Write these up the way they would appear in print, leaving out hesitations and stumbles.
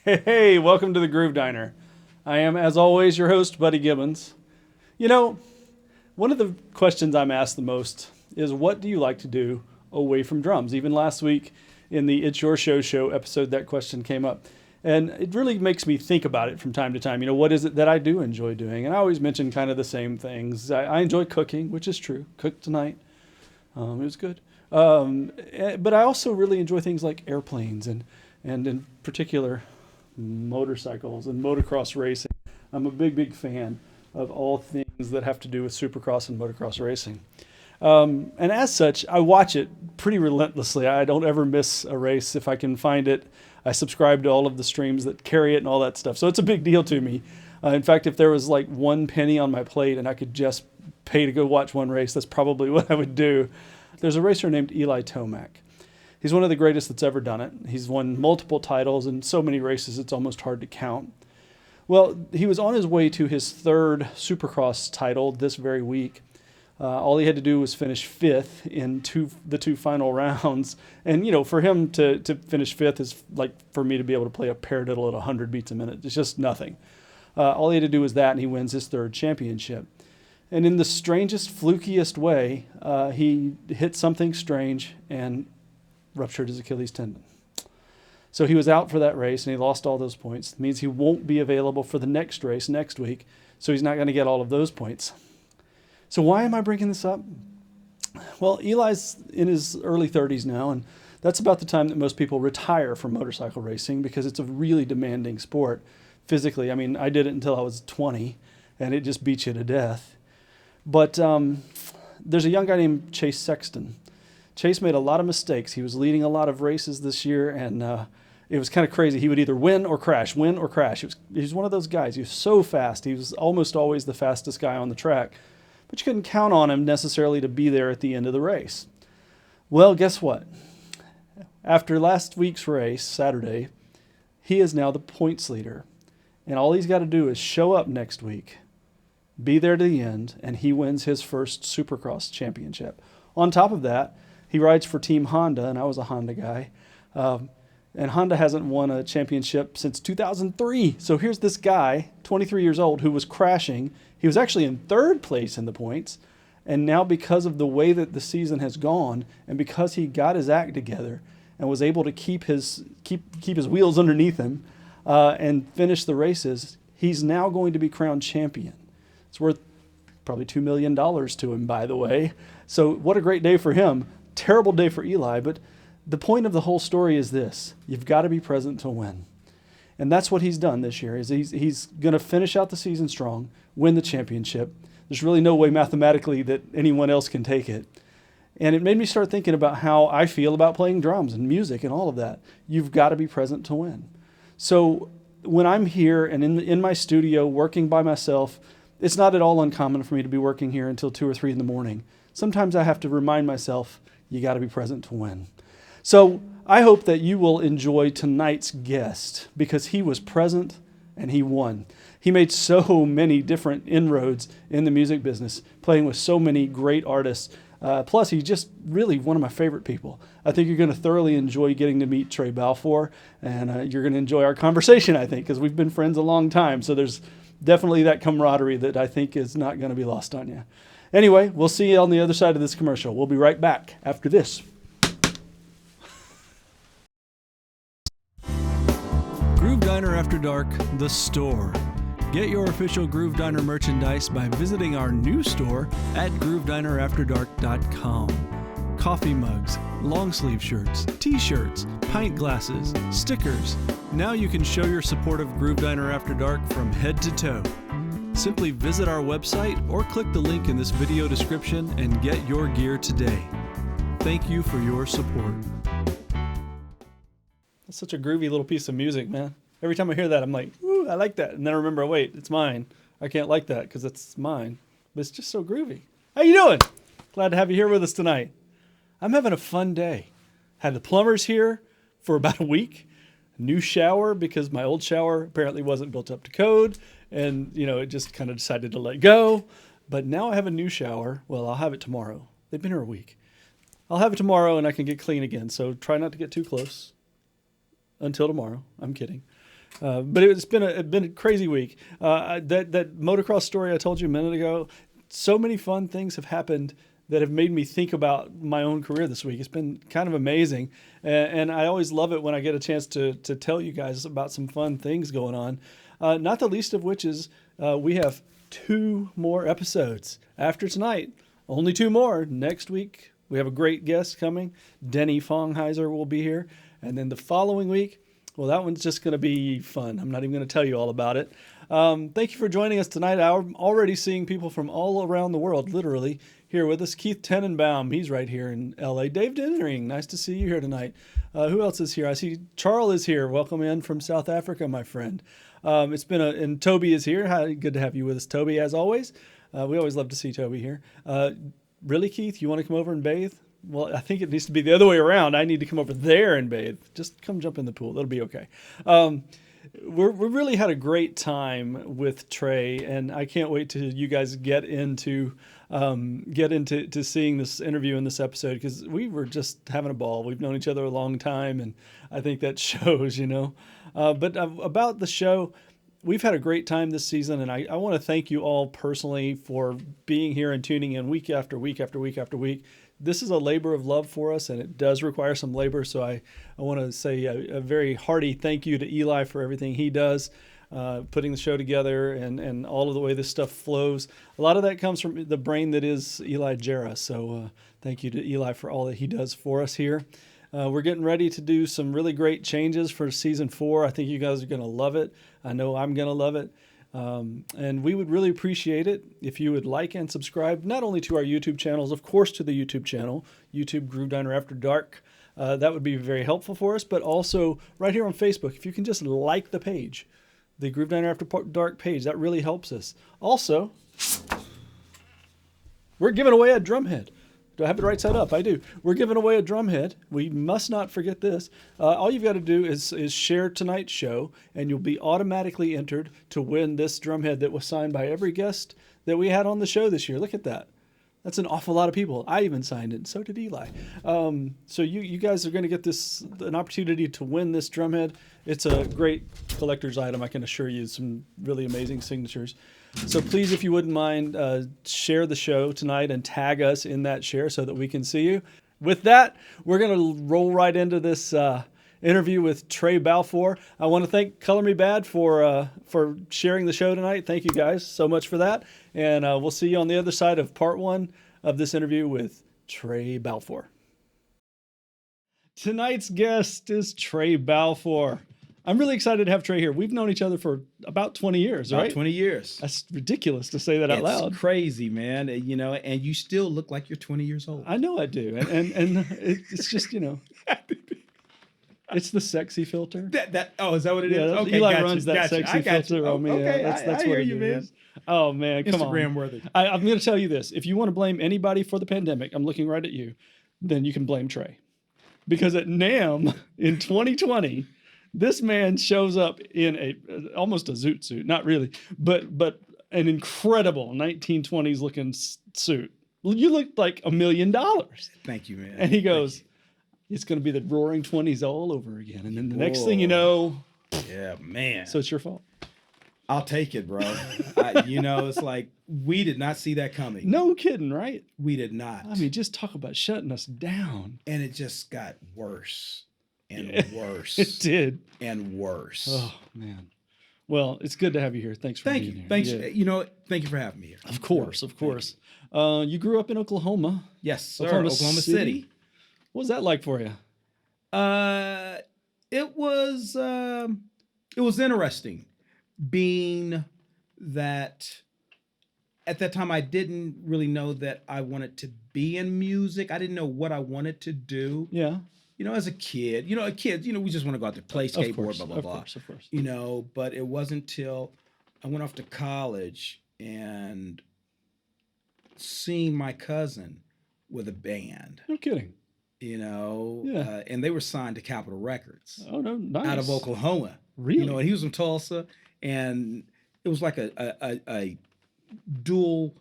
Hey, welcome to the Groove Diner. I am, as always, your host, Buddy Gibbons. You know, one of the questions I'm asked the most is, what do you like to do away from drums? Even last week in the It's Your Show episode, that question came up. And it really makes me think about it from time to time. You know, what is it that I do enjoy doing? And I always mention kind of the same things. I enjoy cooking, which is true. Cooked tonight. It was good. But I also really enjoy things like airplanes and in particular, motorcycles and motocross racing. I'm a big fan of all things that have to do with supercross and motocross racing. And as such, I watch it pretty relentlessly. I don't ever miss a race if I can find it. I subscribe to all of the streams that carry it and all that stuff. So it's a big deal to me. In fact, if there was like one penny on my plate and I could just pay to go watch one race, that's probably what I would do. There's a racer named Eli Tomac. He's one of the greatest that's ever done it. He's won multiple titles in so many races it's almost hard to count. Well, he was on his way to his third Supercross title this very week. All he had to do was finish fifth in the two final rounds. And, you know, for him to finish fifth is like for me to be able to play a paradiddle at 100 beats a minute. It's just nothing. All he had to do was that, and he wins his third championship. And in the strangest, flukiest way, he hit something strange and ruptured his Achilles tendon. So he was out for that race and he lost all those points. It means he won't be available for the next race next week, so he's not going to get all of those points. So why am I bringing this up? Well, Eli's in his early 30s now, and that's about the time that most people retire from motorcycle racing because it's a really demanding sport physically. I mean, I did it until I was 20, and it just beats you to death. But there's a young guy named Chase Sexton. Chase made a lot of mistakes. He was leading a lot of races this year, and it was kind of crazy. He would either win or crash, win or crash. He was one of those guys. He was so fast. He was almost always the fastest guy on the track, but you couldn't count on him necessarily to be there at the end of the race. Well, guess what? After last week's race, Saturday, he is now the points leader, and all he's got to do is show up next week, be there to the end, and he wins his first Supercross championship. On top of that, he rides for Team Honda, and I was a Honda guy. And Honda hasn't won a championship since 2003. So here's this guy, 23 years old, who was crashing. He was actually in third place in the points. And now because of the way that the season has gone, and because he got his act together and was able to keep his wheels underneath him and finish the races, he's now going to be crowned champion. It's worth probably $2 million to him, by the way. So what a great day for him. Terrible day for Eli, but the point of the whole story is this: you've got to be present to win. And that's what he's done this year. Is he's going to finish out the season strong, win the championship. There's really no way mathematically that anyone else can take it. And it made me start thinking about how I feel about playing drums and music and all of that. You've got to be present to win. So when I'm here and in my studio working by myself, it's not at all uncommon for me to be working here until 2 or 3 in the morning. Sometimes I have to remind myself, you got to be present to win. So I hope that you will enjoy tonight's guest because he was present and he won. He made so many different inroads in the music business, playing with so many great artists. Plus, he's just really one of my favorite people. I think you're going to thoroughly enjoy getting to meet Tre Balfour, and you're going to enjoy our conversation, I think, because we've been friends a long time. So there's definitely that camaraderie that I think is not going to be lost on you. Anyway, we'll see you on the other side of this commercial. We'll be right back after this. Groove Diner After Dark, the store. Get your official Groove Diner merchandise by visiting our new store at groovedinerafterdark.com. Coffee mugs, long sleeve shirts, t-shirts, pint glasses, stickers. Now you can show your support of Groove Diner After Dark from head to toe. Simply visit our website or click the link in this video description and get your gear today. Thank you for your support. That's such a groovy little piece of music, man. Every time I hear that, I'm like, ooh, I like that. And then I remember, wait, it's mine. I can't like that because it's mine. But it's just so groovy. How you doing? Glad to have you here with us tonight. I'm having a fun day. Had the plumbers here for about a week. New shower because my old shower apparently wasn't built up to code. And, you know, it just kind of decided to let go. But now I have a new shower. Well, I'll have it tomorrow. They've been here a week. I'll have it tomorrow and I can get clean again. So try not to get too close until tomorrow. I'm kidding. But it's been a crazy week. That motocross story I told you a minute ago, so many fun things have happened that have made me think about my own career this week. It's been kind of amazing. And I always love it when I get a chance to tell you guys about some fun things going on. Not the least of which is we have 2 more episodes after tonight. Only 2 more. Next week, we have a great guest coming. Denny Fongheiser will be here. And then the following week, well, that one's just going to be fun. I'm not even going to tell you all about it. Thank you for joining us tonight. I'm already seeing people from all around the world, literally, here with us. Keith Tenenbaum, he's right here in L.A. Dave Dinnering, nice to see you here tonight. Who else is here? I see Charles is here. Welcome in from South Africa, my friend. And Toby is here. Good to have you with us, Toby, as always. We always love to see Toby here. Really, Keith, you want to come over and bathe? Well, I think it needs to be the other way around. I need to come over there and bathe. Just come jump in the pool. That'll be okay. We really had a great time with Tre, and I can't wait till you guys get into seeing this interview in this episode, because we were just having a ball. We've known each other a long time, and I think that shows, But about the show, we've had a great time this season, and I want to thank you all personally for being here and tuning in week after week after week after week. This is a labor of love for us, and it does require some labor. So I want to say a very hearty thank you to Eli for everything he does, putting the show together and all of the way this stuff flows. A lot of that comes from the brain that is Eli Jarrah. So thank you to Eli for all that he does for us here. We're getting ready to do some really great changes for season 4. I think you guys are going to love it. I know I'm going to love it. And we would really appreciate it if you would like and subscribe, not only to our YouTube channels, of course, to the YouTube channel, YouTube Groove Diner After Dark. That would be very helpful for us, but also right here on Facebook, if you can just like the page, the Groove Diner After Dark page, that really helps us. Also, we're giving away a drum head. Do I have it right side up? I do. We're giving away a drum head. We must not forget this. All you've got to do is share tonight's show, and you'll be automatically entered to win this drum head that was signed by every guest that we had on the show this year. Look at that. That's an awful lot of people. I even signed it, and so did Eli. So you guys are going to get an opportunity to win this drum head. It's a great collector's item, I can assure you. Some really amazing signatures. So please, if you wouldn't mind, share the show tonight and tag us in that share so that we can see you. With that, we're going to roll right into this interview with Tre Balfour. I want to thank Color Me Bad for sharing the show tonight. Thank you guys so much for that. And we'll see you on the other side of part 1 of this interview with Tre Balfour. Tonight's guest is Tre Balfour. I'm really excited to have Tre here. We've known each other for about 20 years, right? About 20 years. That's ridiculous to say that out loud. It's crazy, man. And you still look like you're 20 years old. I know I do. And it's just, it's the sexy filter. Is that what it is? Okay, Eli runs that sexy filter on me. Okay, that's I hear what you, man. is. Oh, man, come on. Instagram worthy. I'm going to tell you this. If you want to blame anybody for the pandemic, I'm looking right at you, then you can blame Tre. Because at NAMM in 2020... this man shows up in almost a zoot suit, not really, but an incredible 1920s looking suit. You look like $1 million. Thank you, man. And he goes, it's going to be the roaring 20s all over again. And then the next thing you know, yeah, man. So it's your fault. I'll take it, bro. It's like we did not see that coming. No kidding, right? We did not. I mean, just talk about shutting us down. And it just got worse. And worse. It did. And worse. Oh, man. Well, it's good to have you here. Thanks for being here. Thanks. Yeah. Thank you for having me here. Of course. You grew up in Oklahoma. Yes, sir. Oklahoma City. What was that like for you? It was interesting, being that at that time I didn't really know that I wanted to be in music. I didn't know what I wanted to do. Yeah. As a kid, we just want to go out there, play skateboard, blah, blah, blah. Of course. But it wasn't till I went off to college and seeing my cousin with a band. No kidding. And they were signed to Capitol Records. Oh, no, nice. Out of Oklahoma. Really? And he was from Tulsa, and it was like a dual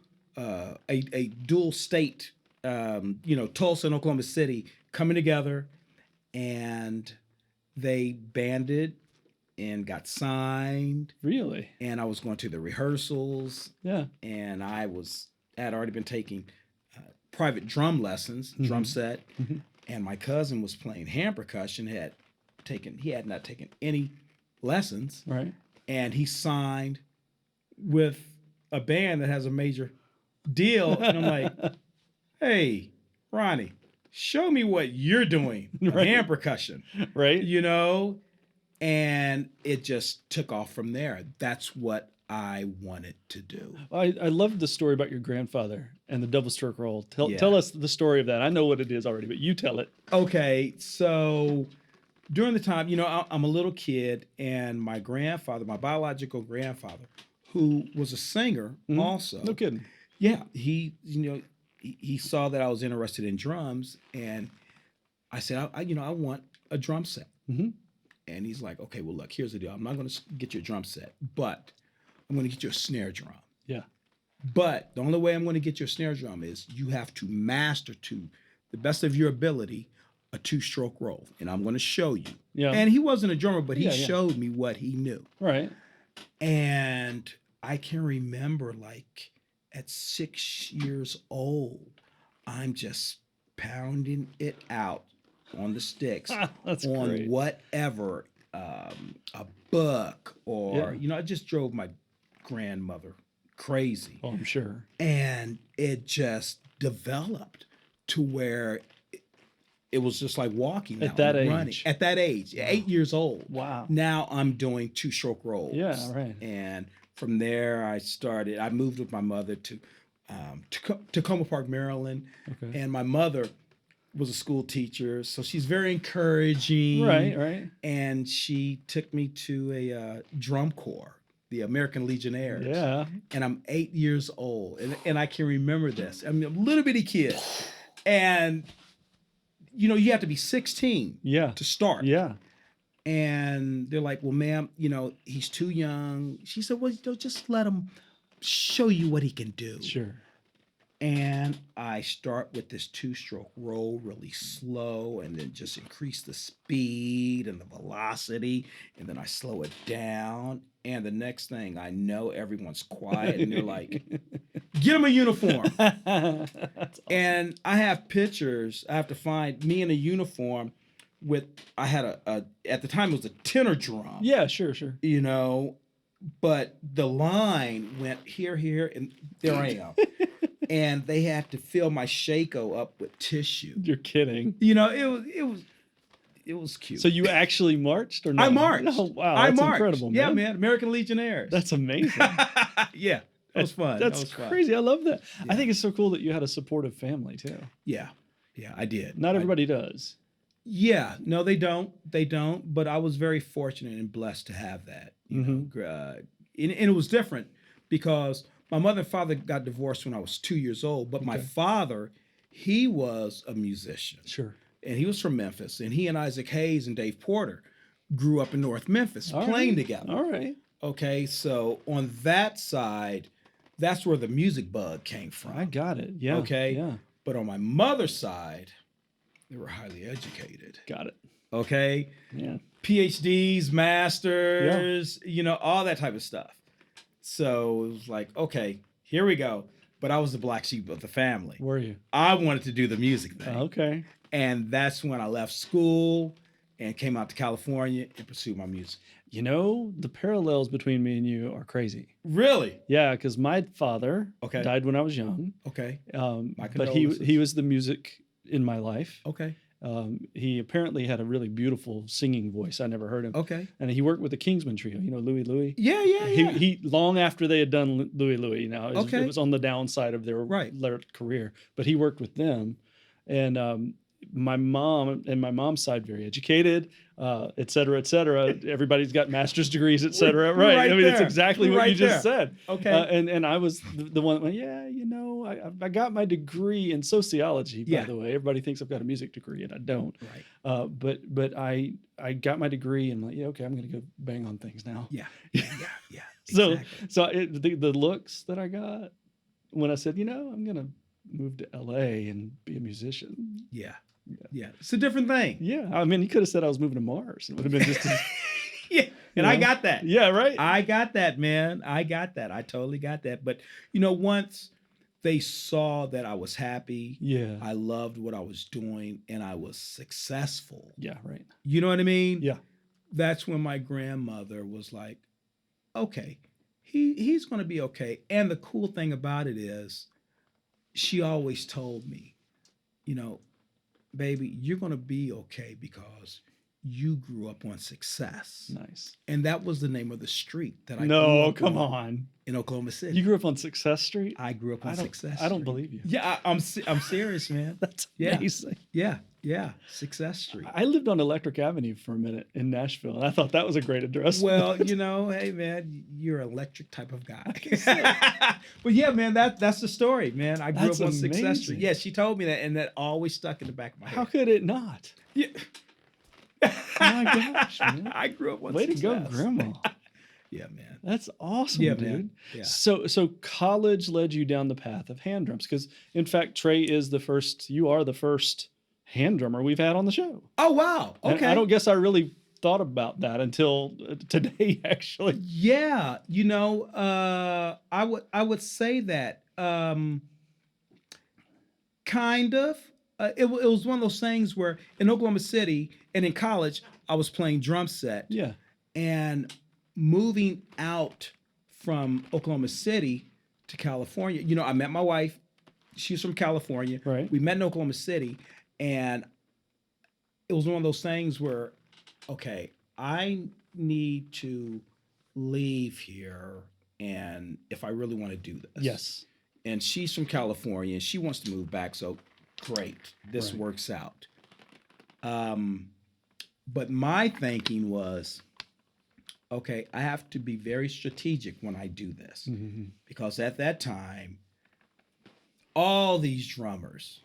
state, Tulsa and Oklahoma City coming together. And they banded and got signed. Really? And I was going to the rehearsals. Yeah. And had already been taking private drum lessons, drum set. Mm-hmm. And my cousin was playing hand percussion. He had not taken any lessons. Right. And he signed with a band that has a major deal. And I'm like, hey, Ronnie, show me what you're doing with Right. hand percussion. Right. You know? And it just took off from there. That's what I wanted to do. I loved the story about your grandfather and the double stroke roll. Yeah. Tell us the story of that. I know what it is already, but you tell it. Okay, so during the time, I'm a little kid, and my grandfather, my biological grandfather, who was a singer also. No kidding. Yeah, he saw that I was interested in drums, and I said, I want a drum set. Mm-hmm. And he's like, okay, well, look, here's the deal. I'm not going to get you a drum set, but I'm going to get you a snare drum. Yeah. But the only way I'm going to get you a snare drum is you have to master, to the best of your ability, a 2-stroke roll. And I'm going to show you. Yeah. And he wasn't a drummer, but he Yeah. showed me what he knew. Right. And I can remember, like, at 6 years old, I'm just pounding it out on the sticks, That's on great. whatever, a book, or, Yeah. I just drove my grandmother crazy. Oh, I'm sure. And it just developed to where it was just like walking now, At that running. age. At that age, 8 years old. Wow. Now I'm doing 2-stroke rolls. Yeah, right. And from there, I moved with my mother to Tacoma Park, Maryland. Okay. And my mother was a school teacher, so she's very encouraging. Right. And she took me to a drum corps, the American Legionnaires. Yeah. And I'm 8 years old, and I can remember this. I'm a little bitty kid, and you have to be 16 Yeah. to start. Yeah. And they're like, well, ma'am, he's too young. She said, well, just let him show you what he can do. Sure. And I start with this 2-stroke roll really slow, and then just increase the speed and the velocity, and then I slow it down. And the next thing I know, everyone's quiet, and they're like, get him a uniform. That's awesome. And I have pictures. I have to find me in a uniform I had at the time it was a tenor drum. Yeah, sure. But the line went here, and there I am. And they had to fill my shako up with tissue. You're kidding. It was cute. So you actually marched or no? I marched. Oh, wow. I That's marched. incredible, man. Yeah, man. American Legionnaires. That's amazing. Yeah. That was fun. That's That was fun. crazy. I love that. Yeah. I think it's so cool that you had a supportive family too. Yeah. Yeah, I did. Not everybody does. Yeah. No, they don't. They don't. But I was very fortunate and blessed to have that. And it was different because my mother and father got divorced when I was 2 years old. But my father, he was a musician. Sure. And he was from Memphis. And he and Isaac Hayes and Dave Porter grew up in North Memphis All playing right. together. All right. Okay, so on that side, that's where the music bug came from. I got it. Yeah. Okay. Yeah. But on my mother's side, they were highly educated. Got it. Okay. Yeah. PhDs, masters, all that type of stuff. So it was like, okay, here we go. But I was the black sheep of the family. Were you? I wanted to do the music thing. Okay. And that's when I left school and came out to California and pursued my music. The parallels between me and you are crazy. Really? Yeah, because my father died when I was young. Okay. My But he condolences. was the music in my life. Okay. He apparently had a really beautiful singing voice. I never heard him. Okay. And he worked with the Kingsman Trio. Louis. Yeah. He long after they had done Louis. Okay. It was on the downside of their career, but he worked with them. And my mom and my mom's side very educated, et cetera, et cetera. Everybody's got master's degrees, et cetera. We're Right. right I mean, it's there. exactly We're what right you just there. said. Okay. And I was the one that went, I got my degree in sociology, by the way. Everybody thinks I've got a music degree, and I don't. Right. But I got my degree, and I'm like, okay, I'm going to go bang on things now. Yeah. So Exactly. the looks that I got when I said, I'm going to move to LA and be a musician. Yeah. It's a different thing. Yeah. I mean, you could have said I was moving to Mars. It would have been just as, Yeah. And I got that. Yeah, right. I got that, man. I got that. I totally got that. But once they saw that I was happy, Yeah. I loved what I was doing, and I was successful. Yeah, right. You know what I mean? Yeah. That's when my grandmother was like, okay, he's going to be okay. And the cool thing about it is she always told me, baby, you're going to be okay because you grew up on success. Nice. And that was the name of the street that I grew No, up come on on. in Oklahoma City. You grew up on Success Street? I grew up on Success I don't Street. believe you. Yeah, I'm serious, man. That's Yeah. amazing. Yeah, Success Street. I lived on Electric Avenue for a minute in Nashville, and I thought that was a great address. Well, hey, man, you're an electric type of guy. But yeah, man, that's the story, man. I grew That's up on Success amazing. Street. Yeah, she told me that, and that always stuck in the back of my head. How could it not? Yeah. Oh my gosh, man. I grew up on Way to Success. go, Grandma. Yeah, man. That's awesome, Yeah, dude. man. Yeah. So college led you down the path of hand drums because, in fact, Trey is you are the first hand drummer we've had on the show. Oh, wow. And Okay. I don't guess I really thought about that until today, actually. Yeah, I would say that kind of. It was one of those things where in Oklahoma City and in college, I was playing drum set. Yeah. And moving out from Oklahoma City to California, I met my wife. She's from California. Right. We met in Oklahoma City, and it was one of those things where, okay, I need to leave here, and if I really want to do this. Yes. And she's from California, and she wants to move back, so great, this Right. works out. But my thinking was, okay, I have to be very strategic when I do this, Mm-hmm. because at that time, all these drummers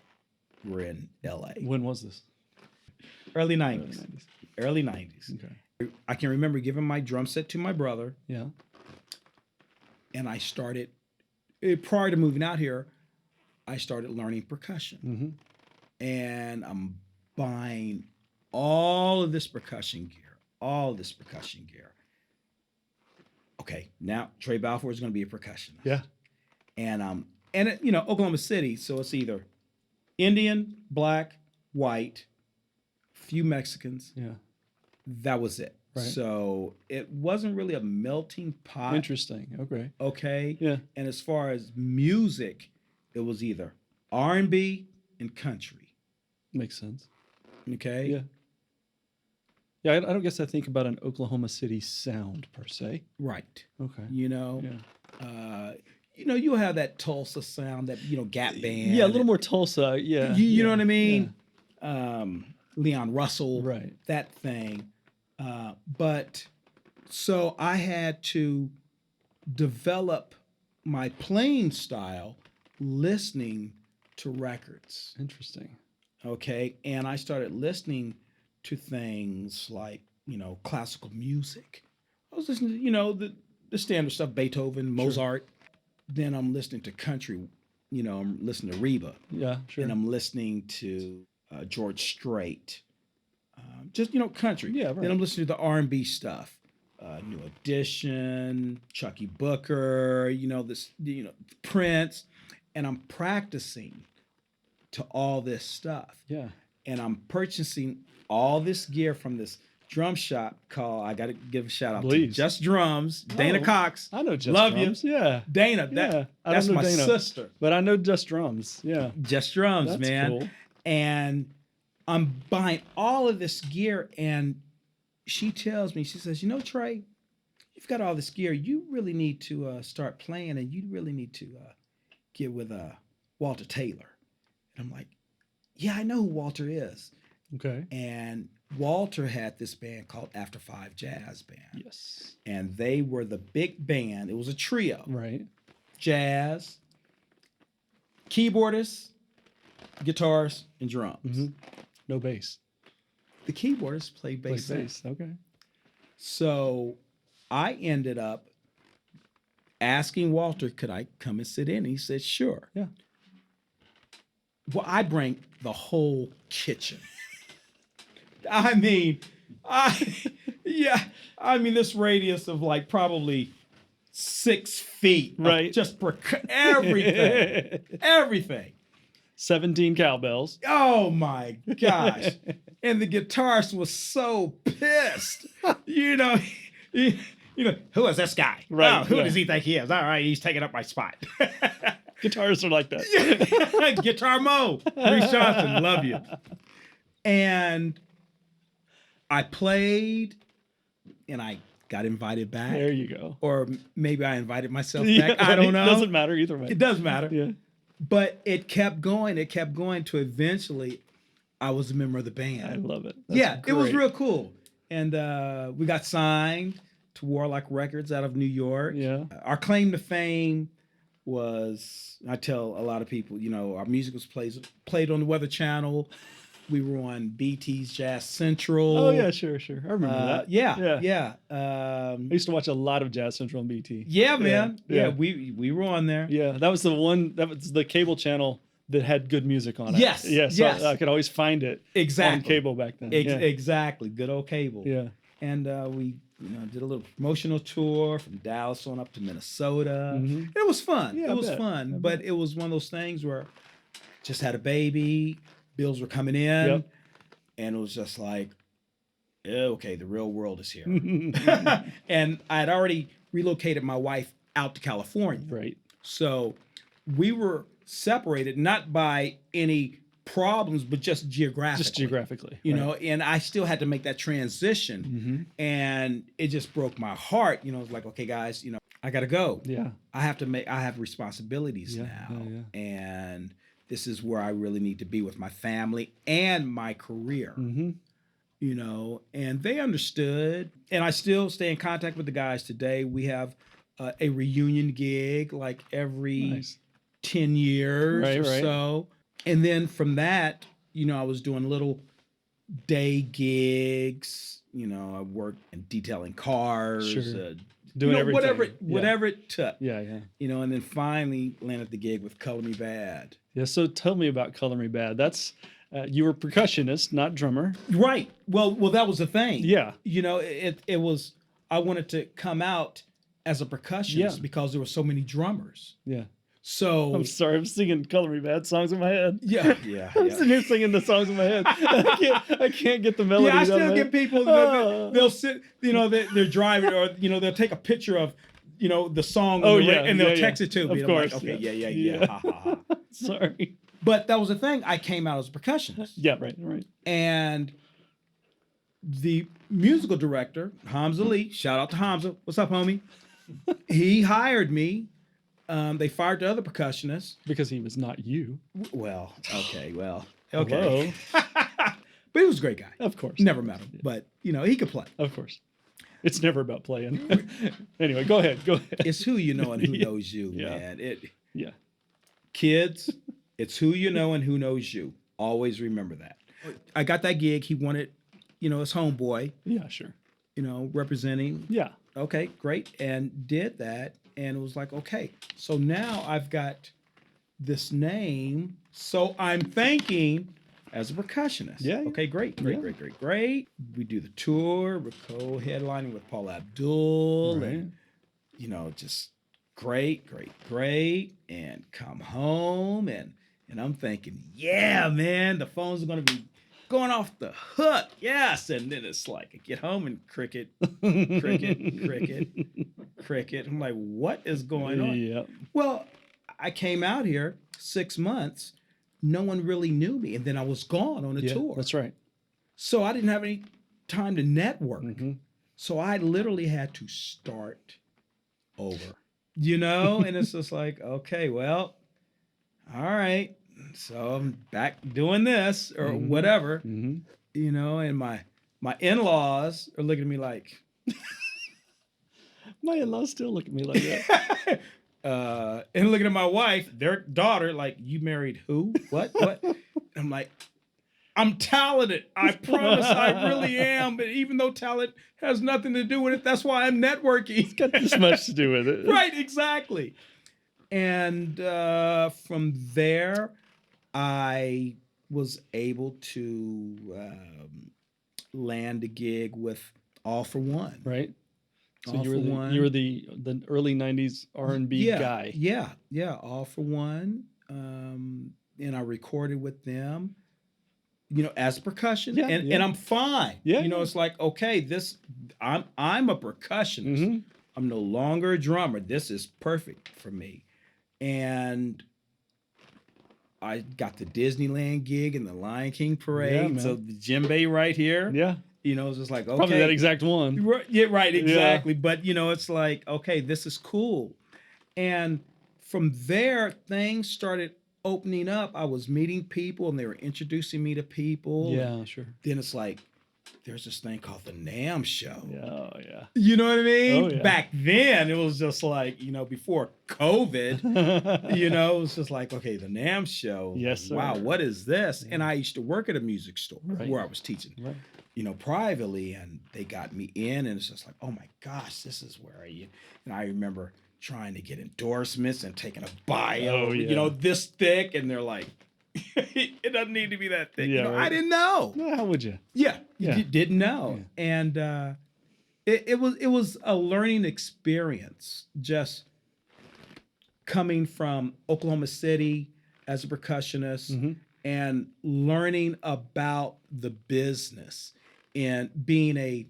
were in LA. When was this? Early 90s. Early 90s. Okay. I can remember giving my drum set to my brother, Yeah. and I started, prior to moving out here, I started learning percussion. Mm-hmm. And I'm buying all of this percussion gear. Okay, now Tre Balfour is going to be a percussionist. Yeah. And Oklahoma City, so it's either Indian, black, white, few Mexicans. Yeah. That was it. Right. So it wasn't really a melting pot. Interesting. Okay. Okay. Yeah. And as far as music, it was either R&B and country. Makes sense. Okay. Yeah. Yeah, I don't guess I think about an Oklahoma City sound per se. Right. Okay. Yeah. You'll have that Tulsa sound, that Gap Band. Yeah, a little more Tulsa. Yeah. You know what I mean? Yeah. Leon Russell. Right. That thing. But so I had to develop my playing style listening to records. Interesting. Okay. And I started listening to things like, classical music. I was listening to, the standard stuff, Beethoven, Mozart. Then I'm listening to country, I'm listening to Reba. Yeah, sure. And I'm listening to George Strait. Just, country. Yeah, right. Then I'm listening to the R&B stuff. New Edition, Chucky Booker, Prince. And I'm practicing to all this stuff. Yeah. And I'm purchasing all this gear from this drum shop called, I got to give a shout out to Please. Just Drums, Dana Oh, Cox. I know Just Love Drums. you. Yeah. Dana, Yeah. I that's don't know my Dana, sister. but I know Just Drums. Yeah. Just Drums, That's man. cool. And I'm buying all of this gear, and she tells me, she says, Trey, you've got all this gear. You really need to start playing, and you really need to get with Walter Taylor. And I'm like, yeah, I know who Walter is. Okay. And Walter had this band called After Five Jazz Band. Yes. And they were the big band. It was a trio. Right. Jazz, keyboardists, guitars, and drums. Mm-hmm. No bass. The keyboardists played Play bass. bass. Okay. So I ended up asking Walter, could I come and sit in? And he said, sure. Yeah. Well, I bring the whole kitchen. I mean, yeah. I mean, this radius of like probably 6 feet. Of Right. just everything. Everything. 17 cowbells. Oh my gosh. And the guitarist was so pissed. You know, who is this guy? Right, Oh, who yeah. does he think he is? All right, he's taking up my spot. Guitarists are like that. Guitar Mo. Reese Johnson, love you. And I played and I got invited back. There you go. Or maybe I invited myself Yeah, back. I don't know. It doesn't matter either way. It does matter. Yeah. But it kept going. It kept going to eventually I was a member of the band. I love it. That's Yeah, it was great. real cool. And we got signed to Warlock Records out of New York. Yeah. Our claim to fame was, I tell a lot of people, our music was played on the Weather Channel. We were on BT's Jazz Central. Oh, yeah, sure. I remember that. Yeah. I used to watch a lot of Jazz Central on BT. Yeah, man. Yeah. Yeah, we were on there. Yeah, that was the cable channel that had good music on it. Yes, Yeah, so yes. I could always find it Exactly. on cable back then. Yeah. Exactly. Good old cable. Yeah. And we did a little promotional tour from Dallas on up to Minnesota. Mhm. It was fun. Yeah, It I was bet. fun. I But it was one of those things where just had a baby, bills were coming in, Yep. and it was just like, okay, the real world is here. And I had already relocated my wife out to California. Right. So we were separated, not by any problems, but just geographically. Just geographically. You right. know, and I still had to make that transition. Mhm. And it just broke my heart. It was like, okay, guys, I got to go. Yeah. I have responsibilities Yeah, now. yeah. And this is where I really need to be with my family and my career. Mm-hmm. And they understood. And I still stay in contact with the guys today. We have a reunion gig like every Nice. 10 years Right, or right. so. And then from that, I was doing little day gigs. I worked in detailing cars, Sure. Doing everything. whatever it took. Yeah, yeah. And then finally landed the gig with Color Me Bad. Yeah, so tell me about Color Me Bad. That's you were percussionist, not drummer. Right. Well, that was the thing. Yeah. It was, I wanted to come out as a percussionist Yeah. because there were so many drummers. Yeah. So I'm sorry, I'm singing Color Me Bad songs in my head. yeah. I'm sitting here singing the songs in my head. I can't get the melody. Yeah, I down still my get head. people. They'll sit. They're driving, or they'll take a picture of, the song. Oh, on the yeah, and they'll yeah, text yeah. it to me. Of and course, I'm like, okay, yeah. yeah. Ha, ha, ha. Sorry. But that was the thing. I came out as a percussionist, Yeah, right. and the musical director, Hamza Lee. Shout out to Hamza. What's up, homie? He hired me. They fired the other percussionists. Because he was not you. Well, okay. Hello. But he was a great guy. Of course. Never met him, but he could play. Of course. It's never about playing. Anyway, go ahead. It's who you know and who Yeah. knows you, Yeah. man. Yeah. Kids, it's who you know and who knows you. Always remember that. I got that gig. He wanted, his homeboy, Yeah, sure. representing. Yeah. Okay, great. And did that. And it was like, okay, so now I've got this name. So I'm thinking as a percussionist. Yeah, yeah. Okay, great. Yeah. We do the tour. We're co-headlining with Paul Abdul. Right. And, just great. And come home. And I'm thinking, yeah, man, the phones are going to be going off the hook. Yes. And then it's like, I get home and cricket. I'm like, what is going on? Yeah. Well, I came out here 6 months. No one really knew me. And then I was gone on a Yeah, tour. that's right. So I didn't have any time to network. Mhm. So I literally had to start over, and it's just like, okay, well, all right. So I'm back doing this or Mhm. whatever, Mhm. and my in-laws are looking at me like, My in-laws still look at me like that. and looking at my wife, their daughter, like, you married who? What? I'm like, I'm talented. I promise I really am. But even though talent has nothing to do with it, that's why I'm networking. Got this much to do with it. Right, exactly. And from there, I was able to land a gig with All for One. right? So All you were for the One. you were the early '90s R&B guy. Yeah. All for One. And I recorded with them, as a percussion, Yeah, and yeah. I'm fine. Yeah, You know, yeah. it's like, okay, I'm a percussionist. Mhm. I'm no longer a drummer. This is perfect for me. And I got the Disneyland gig and the Lion King parade. man. So the djembe right here. Yeah, It's just like, okay. probably that exact one. Yeah, right, exactly. But it's like, okay, this is cool. And from there, things started opening up. I was meeting people and they were introducing me to people. Yeah, sure. Then it's like, there's this thing called the NAMM show. Yeah, oh, yeah. You know what I mean? Oh, yeah. Back then, it was just like, before COVID, it was just like, okay, the NAMM show. Yes, sir. Wow, what is this? And I used to work at a music store Right. where I was teaching, Right. privately, and they got me in, and it's just like, oh my gosh, this is where and I remember trying to get endorsements and taking a bio, Oh, yeah. this thick, and they're like, it doesn't need to be that thick. Yeah, right. I didn't know. No, how would you? Yeah, Yeah. you didn't know, and it was a learning experience, just coming from Oklahoma City as a percussionist Mm-hmm. and learning about the business and being a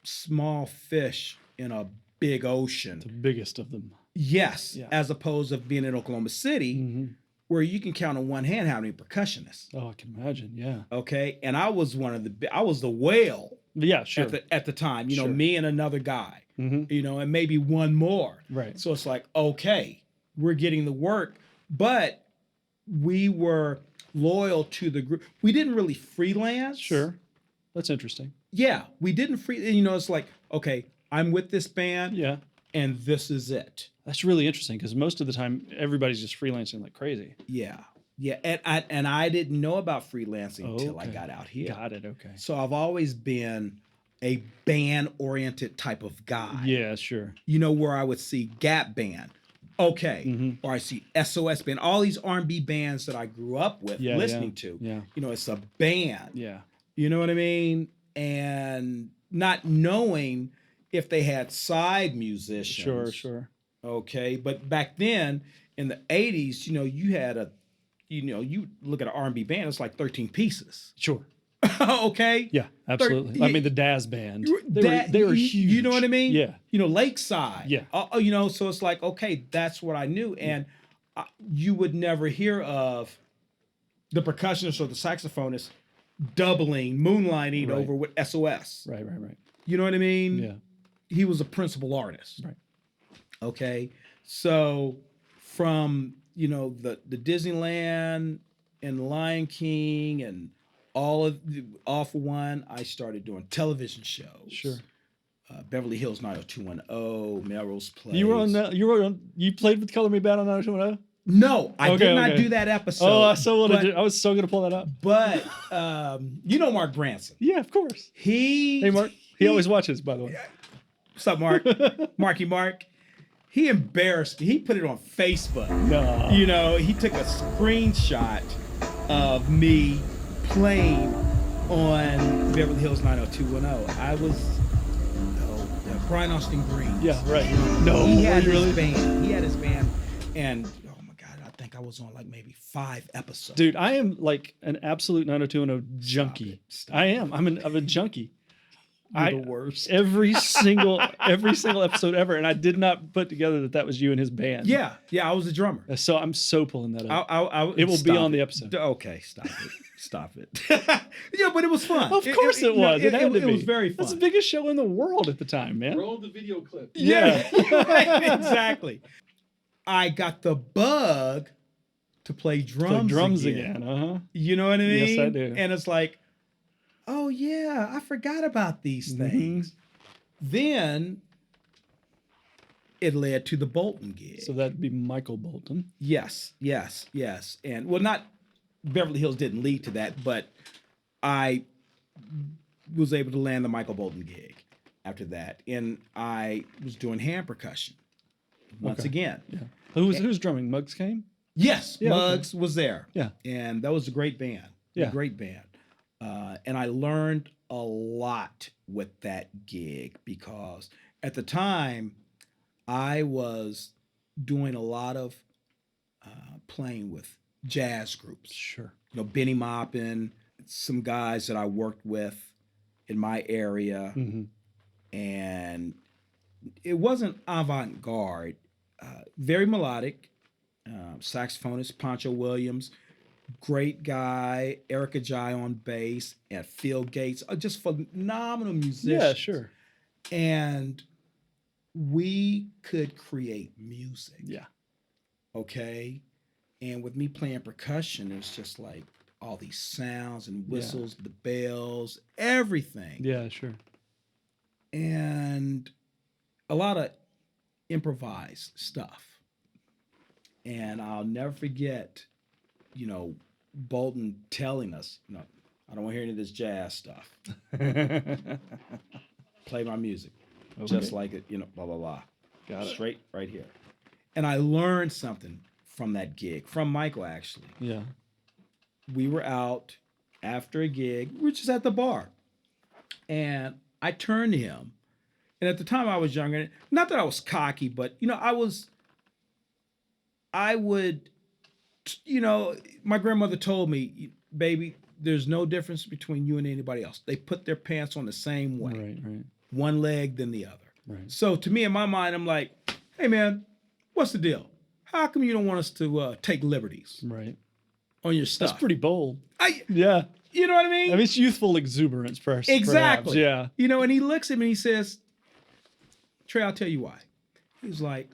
small fish in a big ocean. The biggest of them. Yes, Yeah. as opposed to being in Oklahoma City, Mm-hmm. where you can count on one hand how many percussionists. Oh, I can imagine. Yeah. Okay, and I was I was the whale Yeah, sure. at the time. Sure. Me and another guy. Mm-hmm. And maybe one more. Right. So it's like, okay, we're getting the work, but we were loyal to the group. We didn't really freelance. Sure. That's interesting. Yeah, we didn't it's like, okay, I'm with this band, Yeah. and this is it. That's really interesting because most of the time everybody's just freelancing like crazy. Yeah, and I didn't know about freelancing until I Okay. got out here. Got it. Okay. So I've always been a band-oriented type of guy. Yeah, sure. Where I would see Gap Band, okay, Mhm. or I see SOS Band, all these R&B bands that I grew up with, Yeah, listening yeah, to. yeah. It's a band. Yeah. You know what I mean? And not knowing if they had side musicians. Sure, sure. Okay, but back then in the 80s, you had you look at an R&B band, it's like 13 pieces. Sure. Okay? Yeah, absolutely. I mean, the Daz band. They were huge. You know what I mean? Yeah. Lakeside. Yeah. So it's like, okay, that's what I knew. And you would never hear of the percussionist or the saxophonist doubling, moonlighting Right. over with SOS. Right. You know what I mean? Yeah. He was a principal artist. Right. Okay. So from, the Disneyland and the Lion King and all for one, I started doing television shows. Sure. Beverly Hills 90210, Melrose Place. You played with Color Me Bad on 90210? No, I Okay, did not okay. do that episode. Oh, I was so gonna pull that up. But Mark Branson. Yeah, of course. Hey, Mark. He always watches, by the way. What's up, Mark? Mark. He embarrassed me. He put it on Facebook. No. He took a screenshot of me playing on Beverly Hills 90210. I was Brian Austin Green. Yeah, right. No, He had were you his really? band. He had his band, and oh my God, I think I was on like maybe 5 episodes. Dude, I am like an absolute 90210 junkie. Stop I am. I'm a junkie. You're the worst. Every single episode ever, and I did not put together that was you and his band. Yeah, I was a drummer. So I'm so pulling that up. It will be stop on the it. episode. Okay, stop it. Yeah, but it was fun. Of course it was. It had to be. It was very fun. That's the biggest show in the world at the time, man. Roll the video clip. Yeah, right, exactly. I got the bug to play drums, again. Uh-huh. You know what I mean? Yes, I do. And it's like, oh yeah, I forgot about these things. Then it led to the Bolton gig. So that'd be Michael Bolton. Yes. And not Beverly Hills didn't lead to that, but I was able to land the Michael Bolton gig after that. And I was doing hand percussion once again. Yeah. Who's drumming? Muggs came? Yes, Yeah, Muggs was there. Yeah. And that was a great band. Yeah. A great band. And I learned a lot with that gig because at the time I was doing a lot of playing with jazz groups. Sure. You know, Benny Maupin, some guys that I worked with in my area, and it wasn't avant-garde. Very melodic. Saxophonist Pancho Williams, great guy. Erica Jai on bass, and Phil Gates, just phenomenal musicians. Yeah, sure. And we could create music. Yeah. Okay. And with me playing percussion, it's just like all these sounds and whistles, the bells, everything. Yeah, sure. And a lot of improvised stuff. And I'll never forget, you know, Bolton telling us, you know, I don't want to hear any of this jazz stuff. Play my music. Just like it, you know, blah, blah, blah. Got it. Straight right here. And I learned something from that gig, from Michael, actually. Yeah. We were out after a gig. We were just at the bar. And I turned to him. And at the time I was younger, not that I was cocky, but, you know, I would, you know, my grandmother told me, baby, there's no difference between you and anybody else. They put their pants on the same way. Right. One leg, then the other. Right. So to me, in my mind, I'm like, hey, man, what's the deal? How come you don't want us to take liberties Right. on your stuff? That's pretty bold. Yeah. You know what I mean? I mean, it's youthful exuberance, perhaps. Exactly. Yeah. You know, and he looks at me and he says, Trey, I'll tell you why. He's like,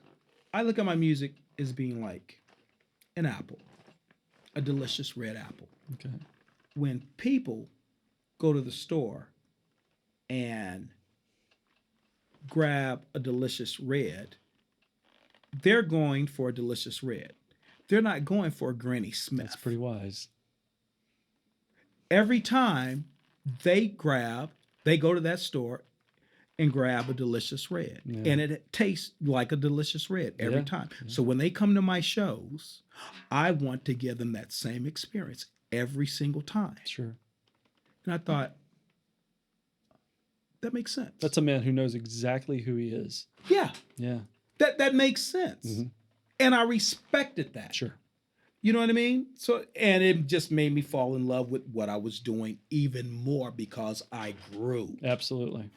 I look at my music as being like an apple, a delicious red apple. Okay. When people go to the store and grab a delicious red, they're going for a delicious red. They're not going for a Granny Smith. That's pretty wise. Every time they go to that store and grab a delicious red. Yeah. And it tastes like a delicious red every Yeah. time. Yeah. So when they come to my shows, I want to give them that same experience every single time. Sure. And I thought, that makes sense. That's a man who knows exactly who he is. Yeah. Yeah. That makes sense. Mhm. And I respected that. Sure. You know what I mean? So, and it just made me fall in love with what I was doing even more because I grew. Absolutely.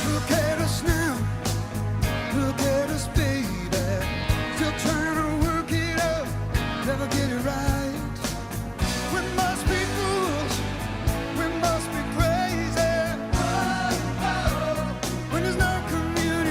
Look at us now, look at us, baby. Still trying to work it out, never get it right. We must be fools, we must be crazy. When there's no community.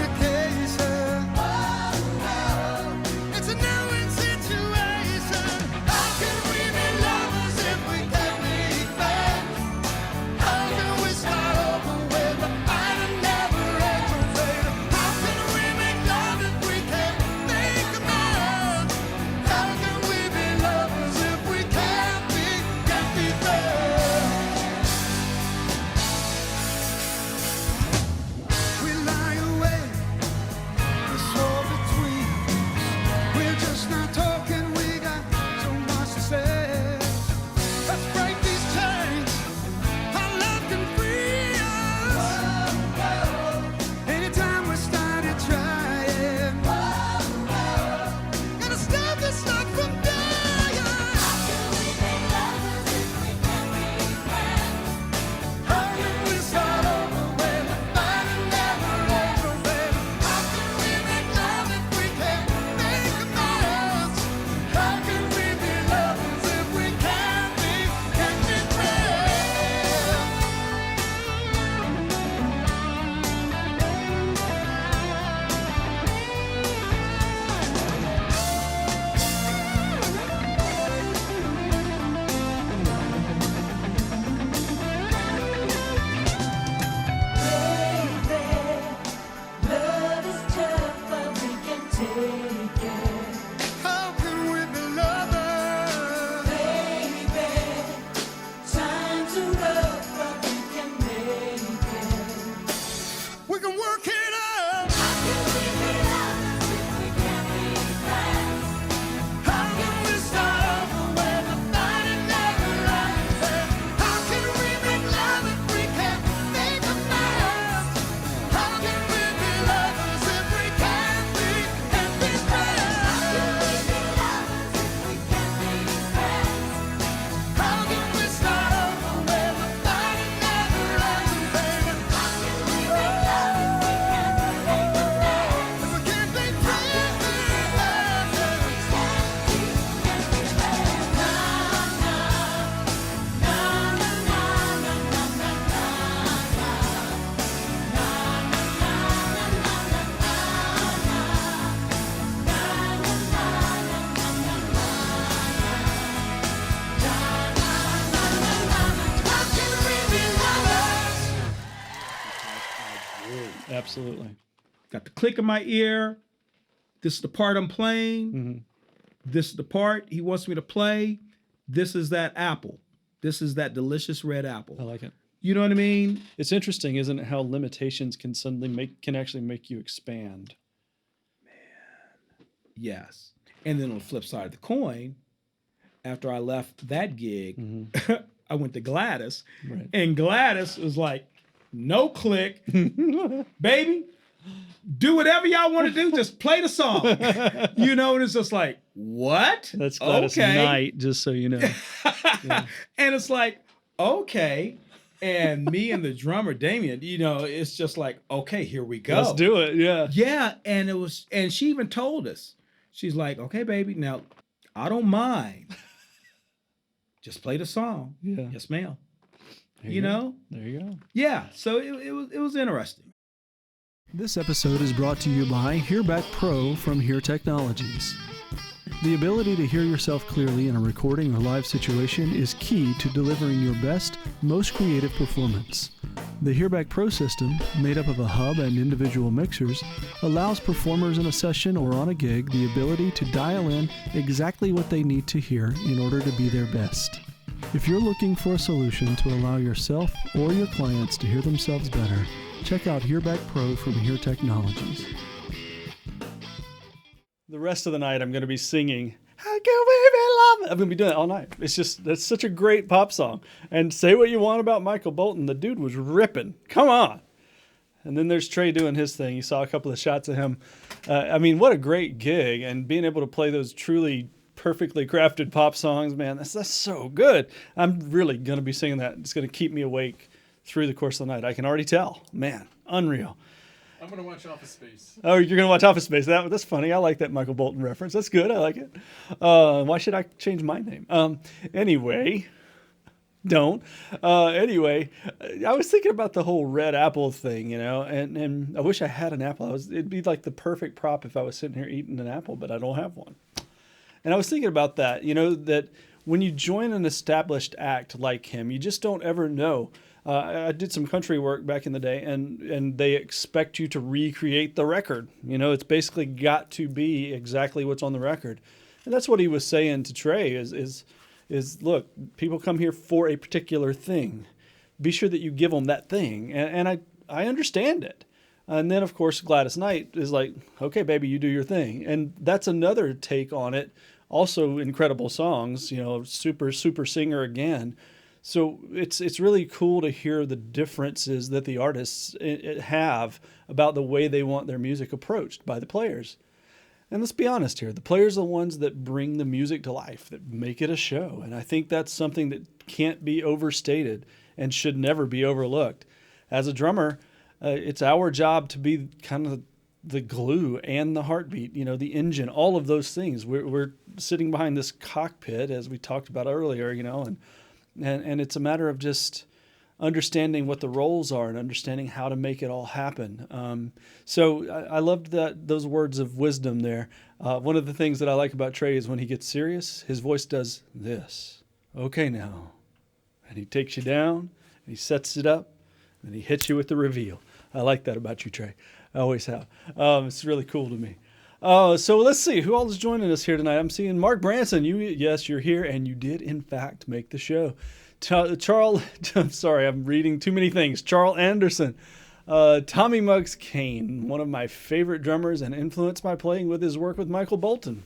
Absolutely. Got the click in my ear. This is the part I'm playing. Mm-hmm. This is the part he wants me to play. This is that apple. This is that delicious red apple. I like it. You know what I mean? It's interesting, isn't it, how limitations can actually make you expand. Yes. And then on the flip side of the coin, after I left that gig, Mm-hmm. I went to Gladys. Right. And Gladys was like, no click. Baby, do whatever y'all want to do. Just play the song. You know, and it's just like, what? That's Gladys Knight, just so you know. Yeah. And it's like, okay. And me and the drummer, Damien, you know, it's just like, okay, here we go. Let's do it. Yeah. Yeah. And she even told us, she's like, okay, baby, now I don't mind. Just play the song. Yeah. Yes, ma'am. There You go. know? There you go. Yeah. So it was interesting. This episode is brought to you by Hearback Pro from Hear Technologies. The ability to hear yourself clearly in a recording or live situation is key to delivering your best, most creative performance. The Hearback Pro system, made up of a hub and individual mixers, allows performers in a session or on a gig the ability to dial in exactly what they need to hear in order to be their best. If you're looking for a solution to allow yourself or your clients to hear themselves better, check out Hearback Pro from Hear Technologies. The rest of the night, I'm going to be singing, How Can We Be Loved? I'm going to be doing it all night. It's just, that's such a great pop song. And say what you want about Michael Bolton, the dude was ripping. Come on. And then there's Tre doing his thing. You saw a couple of shots of him. I mean, what a great gig. And being able to play those truly perfectly crafted pop songs, man, that's so good. I'm really going to be singing that. It's going to keep me awake through the course of the night. I can already tell. Man, unreal. I'm going to watch Office Space. Oh, you're going to watch Office Space. That's funny. I like that Michael Bolton reference. That's good. I like it. Why should I change my name? Anyway, don't. Anyway, I was thinking about the whole red apple thing, you know, and I wish I had an apple. It'd be like the perfect prop if I was sitting here eating an apple, but I don't have one. And I was thinking about that, you know, that when you join an established act like him, you just don't ever know. I did some country work back in the day, and they expect you to recreate the record. You know, it's basically got to be exactly what's on the record. And that's what he was saying to Tre is look, people come here for a particular thing. Be sure that you give them that thing. And I understand it. And then, of course, Gladys Knight is like, okay, baby, you do your thing. And that's another take on it. Also incredible songs, you know, super singer again. So it's really cool to hear the differences that the artists have about the way they want their music approached by the players. And let's be honest here, the players are the ones that bring the music to life, that make it a show. And I think that's something that can't be overstated and should never be overlooked. As a drummer, it's our job to be kind of the glue and the heartbeat, you know, the engine, all of those things. We're sitting behind this cockpit, as we talked about earlier, you know, and it's a matter of just understanding what the roles are and understanding how to make it all happen. So I loved those words of wisdom there. One of the things that I like about Tre is when he gets serious, his voice does this. Okay, now. And he takes you down, and he sets it up, and he hits you with the reveal. I like that about you, Tre. I always have. It's really cool to me. So let's see who all is joining us here tonight. I'm seeing Mark Branson. Yes, you're here, and you did in fact make the show. Charles, I'm sorry, I'm reading too many things. Charles Anderson, Tommy Muggs Kane, one of my favorite drummers, and influenced my playing with his work with Michael Bolton.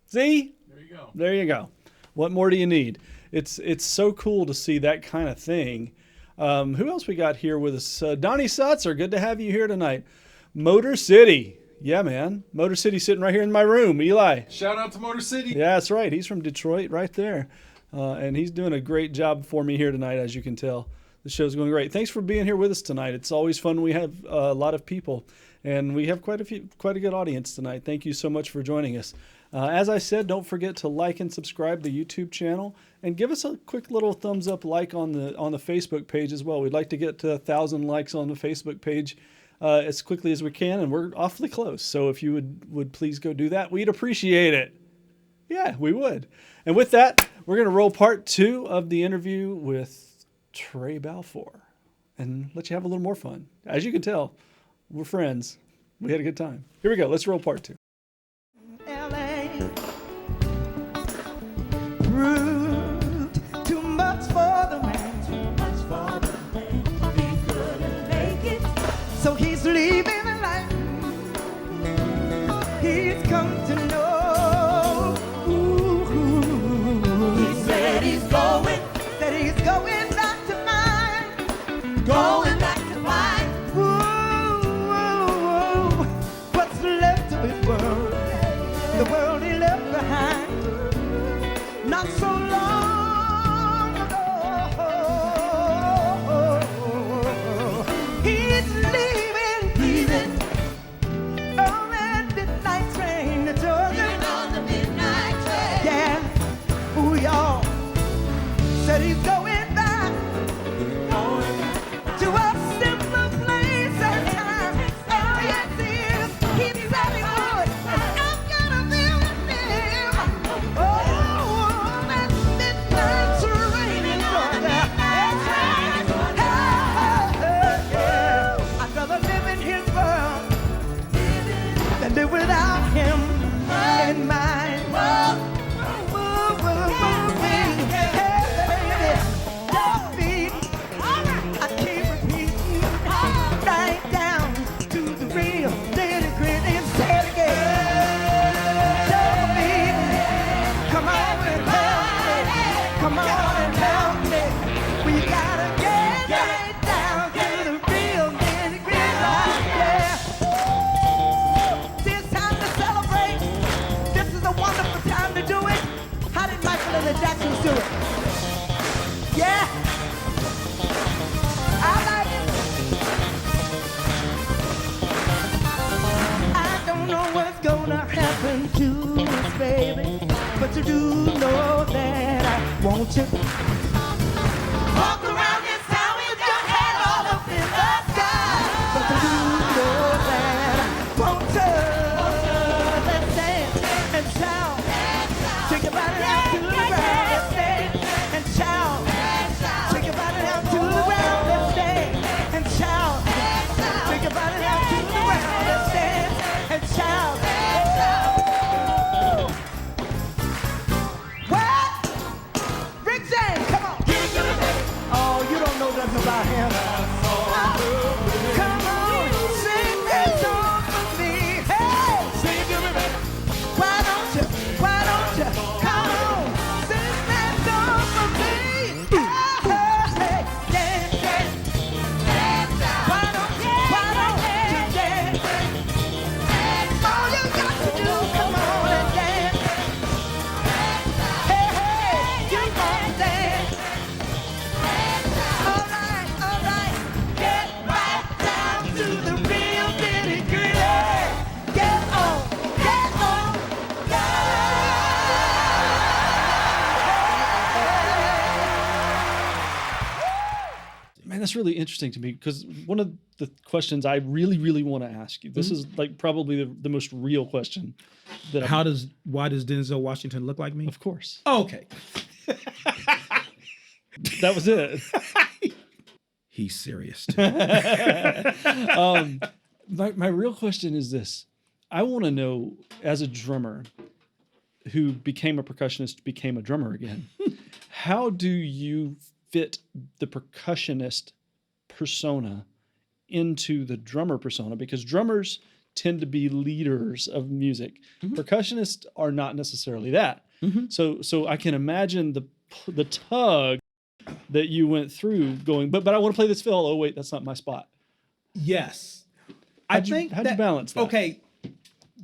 See? There you go. There you go. What more do you need? It's so cool to see that kind of thing. Who else we got here with us? Donnie Sutzer, good to have you here tonight. Motor City. Yeah, man. Motor City sitting right here in my room. Eli. Shout out to Motor City. Yeah, that's right. He's from Detroit right there. And he's doing a great job for me here tonight, as you can tell. The show's going great. Thanks for being here with us tonight. It's always fun when we have a lot of people. And we have quite a good audience tonight. Thank you so much for joining us. As I said, don't forget to like and subscribe the YouTube channel, and give us a quick little thumbs up like on the Facebook page as well. We'd like to get to 1,000 likes on the Facebook page as quickly as we can, and we're awfully close. So if you would please go do that, we'd appreciate it. Yeah, we would. And with that, we're going to roll part 2 of the interview with Tre Balfour and let you have a little more fun. As you can tell, We're friends. We had a good time. Here we go. Let's roll part 2. LA proved too much for the man. Too much for the man. He couldn't make it, so he's leaving a life he's come to know. He said he's going back to mine. Going back to mine. What's left of his world? The world he left behind not so long ago. He's leaving on that midnight train to Georgia. On the midnight train. Yeah, ooh, y'all. Said he's going back to a simpler place and time. Oh, yes, he is. He's very good. And I'm gonna be with him. Oh, that midnight train in Georgia. I'd rather live in his world than live without him in mine. I keep repeating right down to the real nitty-gritty and say it again. Don't beat me. Come on and help me. Come on and help me. We gotta get right down to the real nitty-gritty. Yeah. See, it's time to celebrate. This is a wonderful time to do it. How did Michael and the Jacksons do it? Yeah. I like it. I don't know what's gonna happen to us, baby, but you do know that I want you. Walk around this town with your head all up in the sky, but you do know that I want you. Let's dance and shout, take your body down to the ground. Let's dance and shout, take your body down to the ground. Let's dance and shout, take your body down to the ground. Let's dance and shout. What? Rick James, come on. Oh, you don't know nothing about him. Come on, sing that song for me. Hey, sing it to me, baby. Why don't you? Come on, sing that song for me. Hey, dance, dance. Why don't you dance? All you got to do, come on and dance. Hey, you gonna dance. All right, get right down to the real nitty-gritty. Get on, Man, that's really interesting to me because one of the questions I really, really want to ask you, this is like probably the most real question that Why does Denzel Washington look like me? of course. Okay. That was it. He's serious too. My real question is this. I want to know, as a drummer who became a percussionist, became a drummer again, how do you fit the percussionist persona into the drummer persona? Because drummers tend to be leaders of music. Percussionists are not necessarily that. So I can imagine the tug that you went through going, but I want to play this fill. Oh wait, that's not my spot. Yes. How'd you balance that? Okay,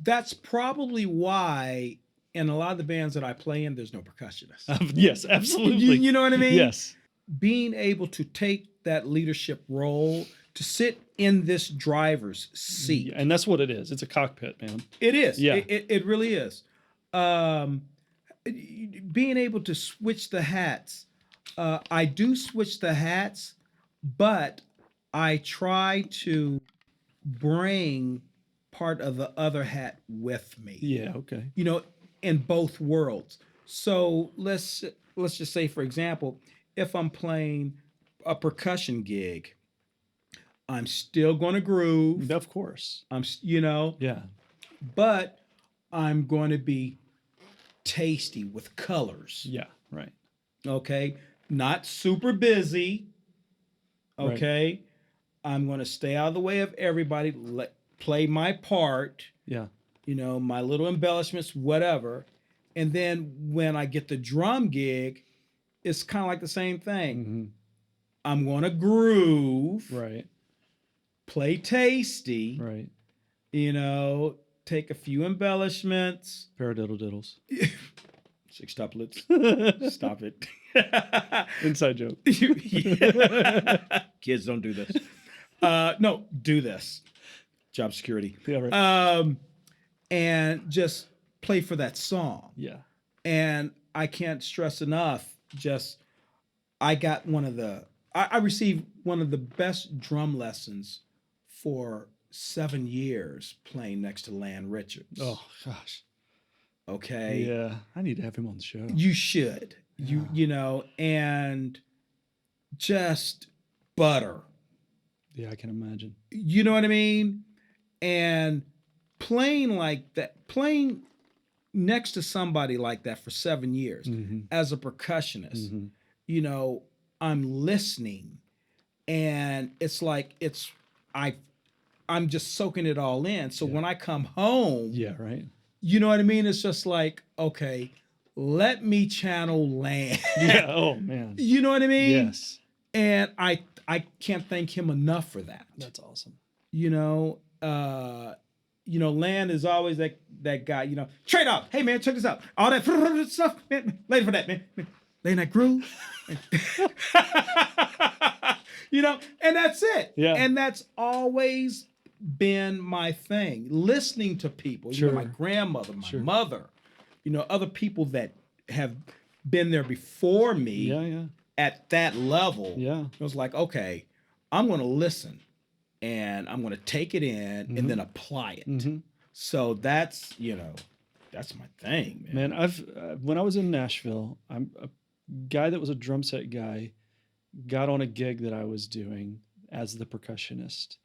that's probably why in a lot of the bands that I play in, there's no percussionist. Yes, absolutely. You know what I mean? Yes. Being able to take that leadership role, to sit in this driver's seat. And that's what it is. It's a cockpit, man. It is. Yeah. It really is. Being able to switch the hats. I do switch the hats, but I try to bring part of the other hat with me. Yeah, okay. You know, in both worlds. So let's just say, for example, if I'm playing a percussion gig, I'm still going to groove. Of course. Yeah, but I'm going to be tasty with colors. Yeah, right. Okay. Not super busy. Right. Okay. I'm going to stay out of the way of everybody, play my part, Yeah. My little embellishments, whatever. And then when I get the drum gig, it's kind of like the same thing. Mm-hmm. I'm going to groove, Right. play tasty, Right. Take a few embellishments. Paradiddle diddles. Sextuplets. Stop it. Inside joke. Kids, don't do this. No, do this. Job security. Yeah, right. And just play for that song. Yeah. And I can't stress enough, I received one of the best drum lessons for 7 years playing next to Lan Richards. Oh gosh. Okay. Yeah. I need to have him on the show. You should. And just butter. Yeah, I can imagine. You know what I mean? And playing like that, playing next to somebody like that for 7 years as a percussionist, I'm listening, and it's like I'm just soaking it all in. So when I come home, Yeah, right. you know what I mean? It's just like, okay, let me channel Lan. Yeah. Oh man. You know what I mean? Yes. And I can't thank him enough for that. That's awesome. Lan is always that guy, trade off. Hey man, check this out. All that stuff, man, later for that, man. Late night groove. And that's it. Yeah. And that's always been my thing. Listening to people, Sure. my grandmother, my Sure. mother, other people that have been there before me Yeah. at that level. Yeah. It was like, okay, I'm going to listen and I'm going to take it in and then apply it. Mm-hmm. So that's my thing, man. Man, when I was in Nashville, I'm a guy that was a drum set guy, got on a gig that I was doing as the percussionist,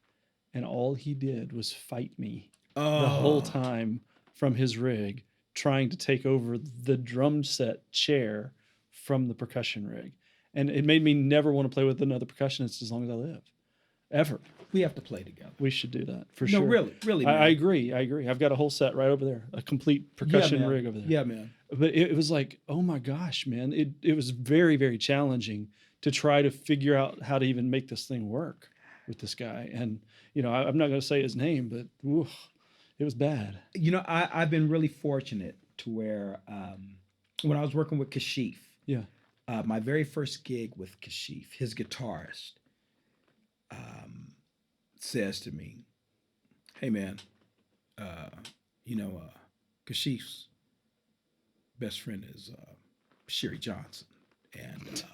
and all he did was fight me the whole time from his rig, trying to take over the drum set chair from the percussion rig. And it made me never want to play with another percussionist as long as I live. Ever. We have to play together. We should do that for No, sure. really, man. I agree. I've got a whole set right over there, a complete percussion man. rig over there. Yeah, man. But it was like, oh my gosh, man. It was very, very challenging to try to figure out how to even make this thing work with this guy. And, I'm not going to say his name, but it was bad. I've been really fortunate to where when I was working with Kashif, Yeah. my very first gig with Kashif, his guitarist, says to me, hey man, Kashif's best friend is Sherry Johnson, and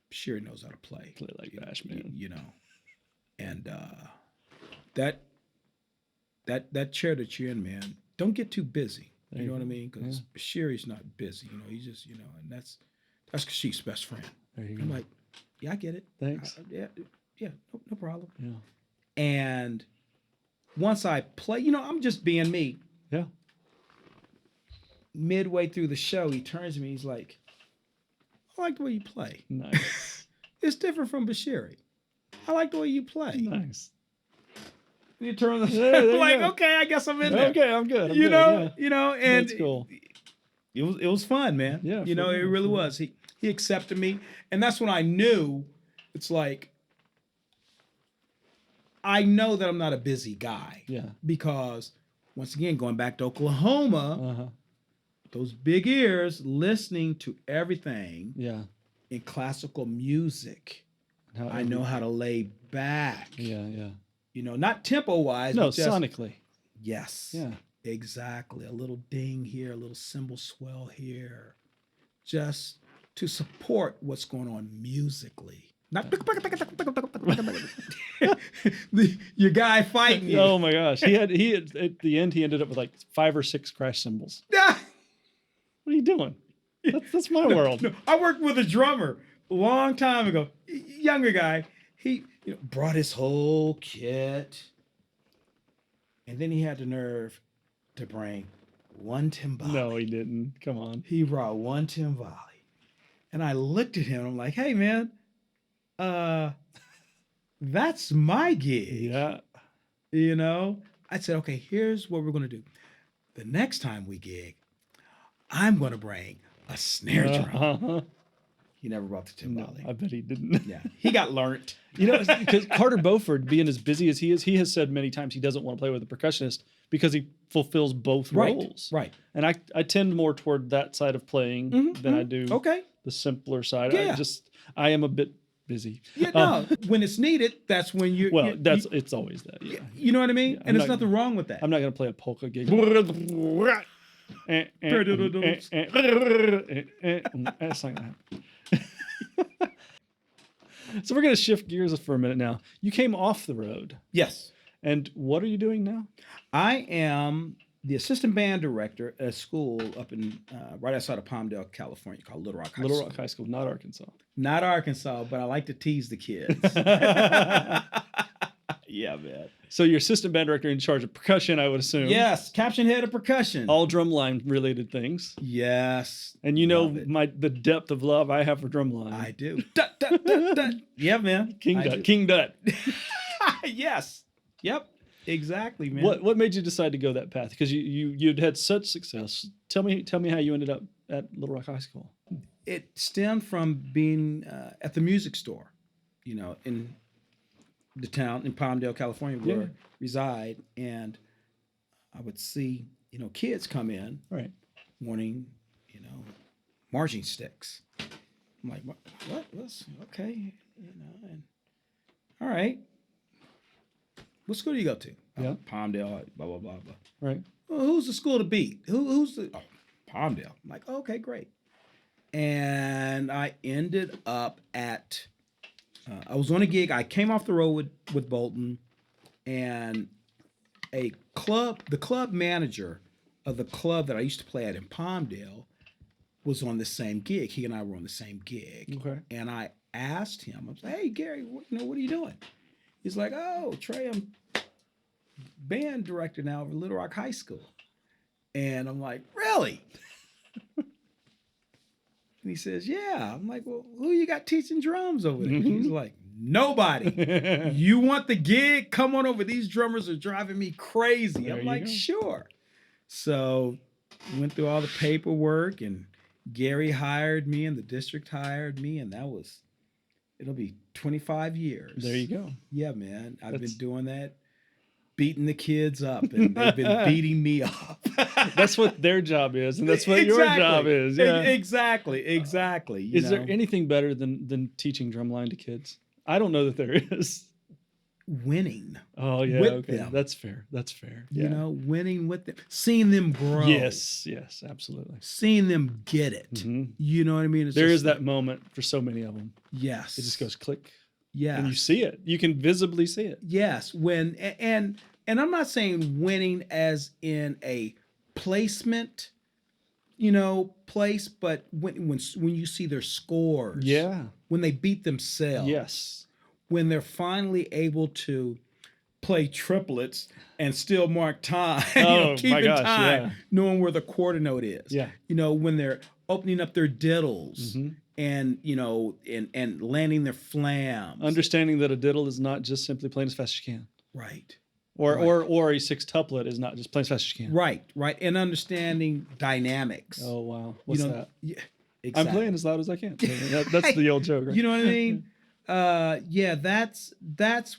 Sherry knows how to play Play like Bash, man. And that chair that you're in, man, don't get too busy. There You know you what I go. mean? Because Sherry's not busy. He's just, and that's Kashif's best friend. There you I'm go. like, yeah, I get it. Thanks. Yeah, no problem. Yeah. And once I play, I'm just being me. Yeah. Midway through the show, he turns to me. He's like, I like the way you play. Nice. It's different from Bashiri. I like the way you play. Nice. You turn the Yeah, there you like, go. okay, I guess I'm in there. Okay, I'm good. I'm good, yeah. And That's cool. it was fun, man. Yeah, it for real, really for real. was. He accepted me, and that's when I knew. It's like, I know that I'm not a busy guy. Yeah. Because once again, going back to Oklahoma, Uh-huh. those big ears listening to everything Yeah. in classical music. How I know how to lay back. Yeah. Not tempo wise. No, but just, sonically. Yes. Yeah. Exactly. A little ding here, a little cymbal swell here. Just to support what's going on musically. Not your guy fighting you. Oh my gosh. He had at the end he ended up with like 5 or 6 crash cymbals. Ah! What are you doing? That's my world. No, I worked with a drummer a long time ago, younger guy, He brought his whole kit, and then he had the nerve to bring one timbale. No, he didn't. Come on. He brought one timbale, and I looked at him. And I'm like, "Hey, man, that's my gig." Yeah. I said, "Okay, here's what we're gonna do. The next time we gig, I'm gonna bring a snare drum." Uh-huh. He never brought the No, timbale. I bet he didn't. Yeah, he got learnt. Because Carter Beauford, being as busy as he has said many times he doesn't want to play with a percussionist because he fulfills both roles. Right. And I tend more toward that side of playing than I do Okay. the simpler side. Yeah. I am a bit busy. Yeah, no. When it's needed, that's when you. Well, you- it's always that. Yeah. you know what I mean, Yeah, I'm and there's not- nothing wrong with that. I'm not going to play a polka gig. That's not gonna happen. So we're going to shift gears for a minute now. You came off the road, Yes, and what are you doing now? I am the assistant band director at a school up in right outside of Palmdale, California, called Little Rock High Little School. Rock High School, not Arkansas. Not Arkansas, but I like to tease the kids. Yeah, man. So you're assistant band director in charge of percussion, I would assume. Yes, caption head of percussion. All drumline related things. Yes, And you know love it. the depth of love I have for drumline. I do. Dut, dut, dut, dut. Yeah, man. King I Dut. do. King Dut. Yes. Yep. Exactly, man. What made you decide to go that path? Because you'd had such success. Tell me how you ended up at Little Rock High School. It stemmed from being at the music store, in the town in Palmdale, California, where Yeah. I reside, and I would see, kids come in Right. wanting, marching sticks. I'm like, what? What's okay? And all right. What school do you go to? Yeah. Palmdale, blah blah blah blah. Right. Well, who's the school to beat? Who's the Palmdale? I'm like, okay, great. And I ended up at. I was on a gig. I came off the road with Bolton, and the club manager of the club that I used to play at in Palmdale was on the same gig. He and I were on the same gig. Okay. And I asked him, I was like, "Hey, Gary, what are you doing?" He's like, "Oh, Trey, I'm band director now of Little Rock High School." And I'm like, "Really?" And he says, "Yeah." I'm like, "Well, who you got teaching drums over there?" He's like, "Nobody. You want the gig? Come on over. These drummers are driving me crazy." There I'm you like, go. "Sure." So went through all the paperwork, and Gary hired me, and the district hired me, and it'll be 25 years. There you go. Yeah, man. I've That's- been doing that, beating the kids up, and they've been beating me up. That's what their job is, and that's what your job is. Yeah. Exactly. you Is there know. anything better than teaching drumline to kids? I don't know that there is. Winning? Oh yeah, With okay. them. That's fair. Yeah. Winning with them, seeing them grow. Yes, absolutely. Seeing them get it. Mhm. You know what I mean? It's There just is that moment for so many of them. Yes. It just goes click, Yeah. and you see it. You can visibly see it. Yes, and I'm not saying winning as in a placement, place, but when you see their scores, Yeah. when they beat themselves, Yes. when they're finally able to play triplets and still mark time, Oh, keeping my gosh, time, yeah. knowing where the quarter note is, Yeah. when they're opening up their diddles Mhm. and and landing their flams, Understanding that a diddle is not just simply playing as fast as you can, right. or Right. or a sextuplet is not just playing as fast as you can. Right, and understanding dynamics. Oh wow, what's that? Yeah, I'm exactly. playing as loud as I can. That's the old joke, right? You know what I mean? Yeah, that's